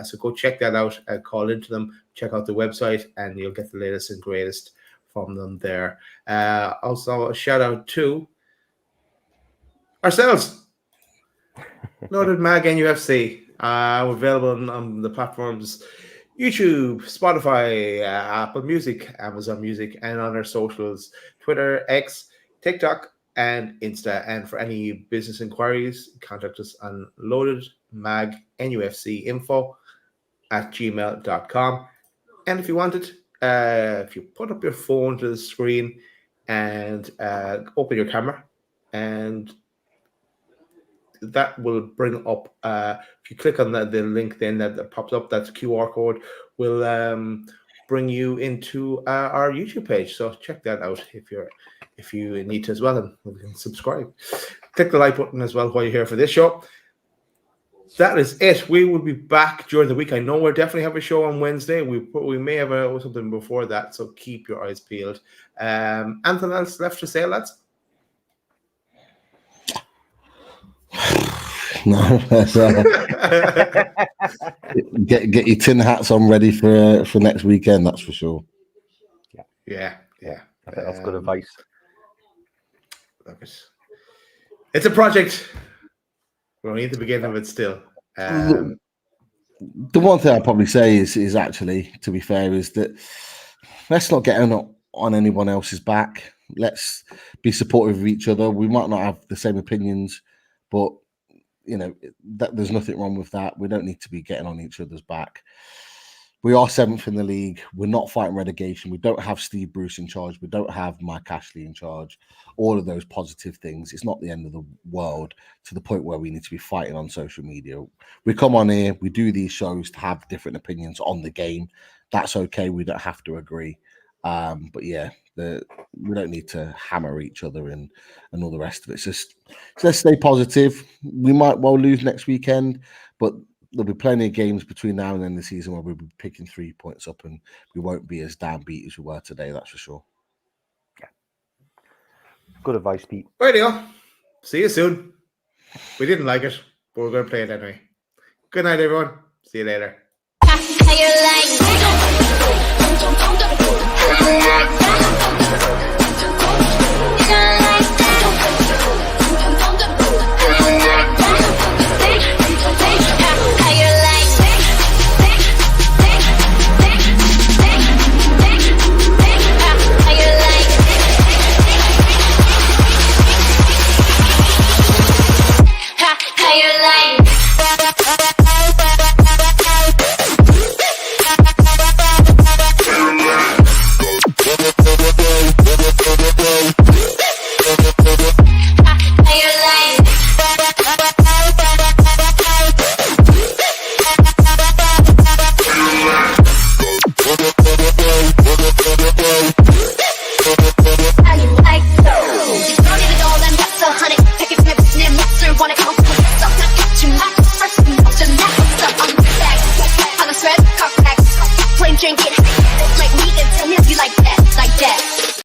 So go check that out. Call into them. Check out the website, and you'll get the latest and greatest from them there. Also, a shout out to ourselves. Loaded Mag NUFC. We're available on the platforms YouTube, Spotify, Apple Music, Amazon Music, and on our socials, Twitter, X, TikTok, and Insta. And for any business inquiries, contact us on loadedmagNUFCinfo@gmail.com. And if you want it, if you put up your phone to the screen and open your camera, and that will bring up, if you click on the link then that pops up, that QR code will bring you into our YouTube page. So check that out if you need to as well, and you can subscribe. Click the like button as well while you're here for this show. That is it. We will be back during the week. I know we'll definitely have a show on Wednesday. We may have something before that, so keep your eyes peeled. Anything else left to say, lads? No, get your tin hats on ready for next weekend. That's for sure. Yeah. I think that's good advice. It's a project. We're only at the beginning of it still. The one thing I'd probably say is actually, to be fair, is that let's not get on anyone else's back. Let's be supportive of each other. We might not have the same opinions, but there's nothing wrong with that. We don't need to be getting on each other's back. We are 7th in the league. We're not fighting relegation. We don't have Steve Bruce in charge. We don't have Mike Ashley in charge. All of those positive things. It's not the end of the world to the point where we need to be fighting on social media. We come on here. We do these shows to have different opinions on the game. That's okay. We don't have to agree. But yeah, we don't need to hammer each other and all the rest of it. It's just let's stay positive. We might well lose next weekend, but there'll be plenty of games between now and then the season where we'll be picking 3 points up, and we won't be as downbeat as we were today. That's for sure. Yeah. Good advice, Pete. Radio. See you soon. We didn't like it, but we're going to play it anyway. Good night, everyone. See you later. like me, then tell him you like that, like that.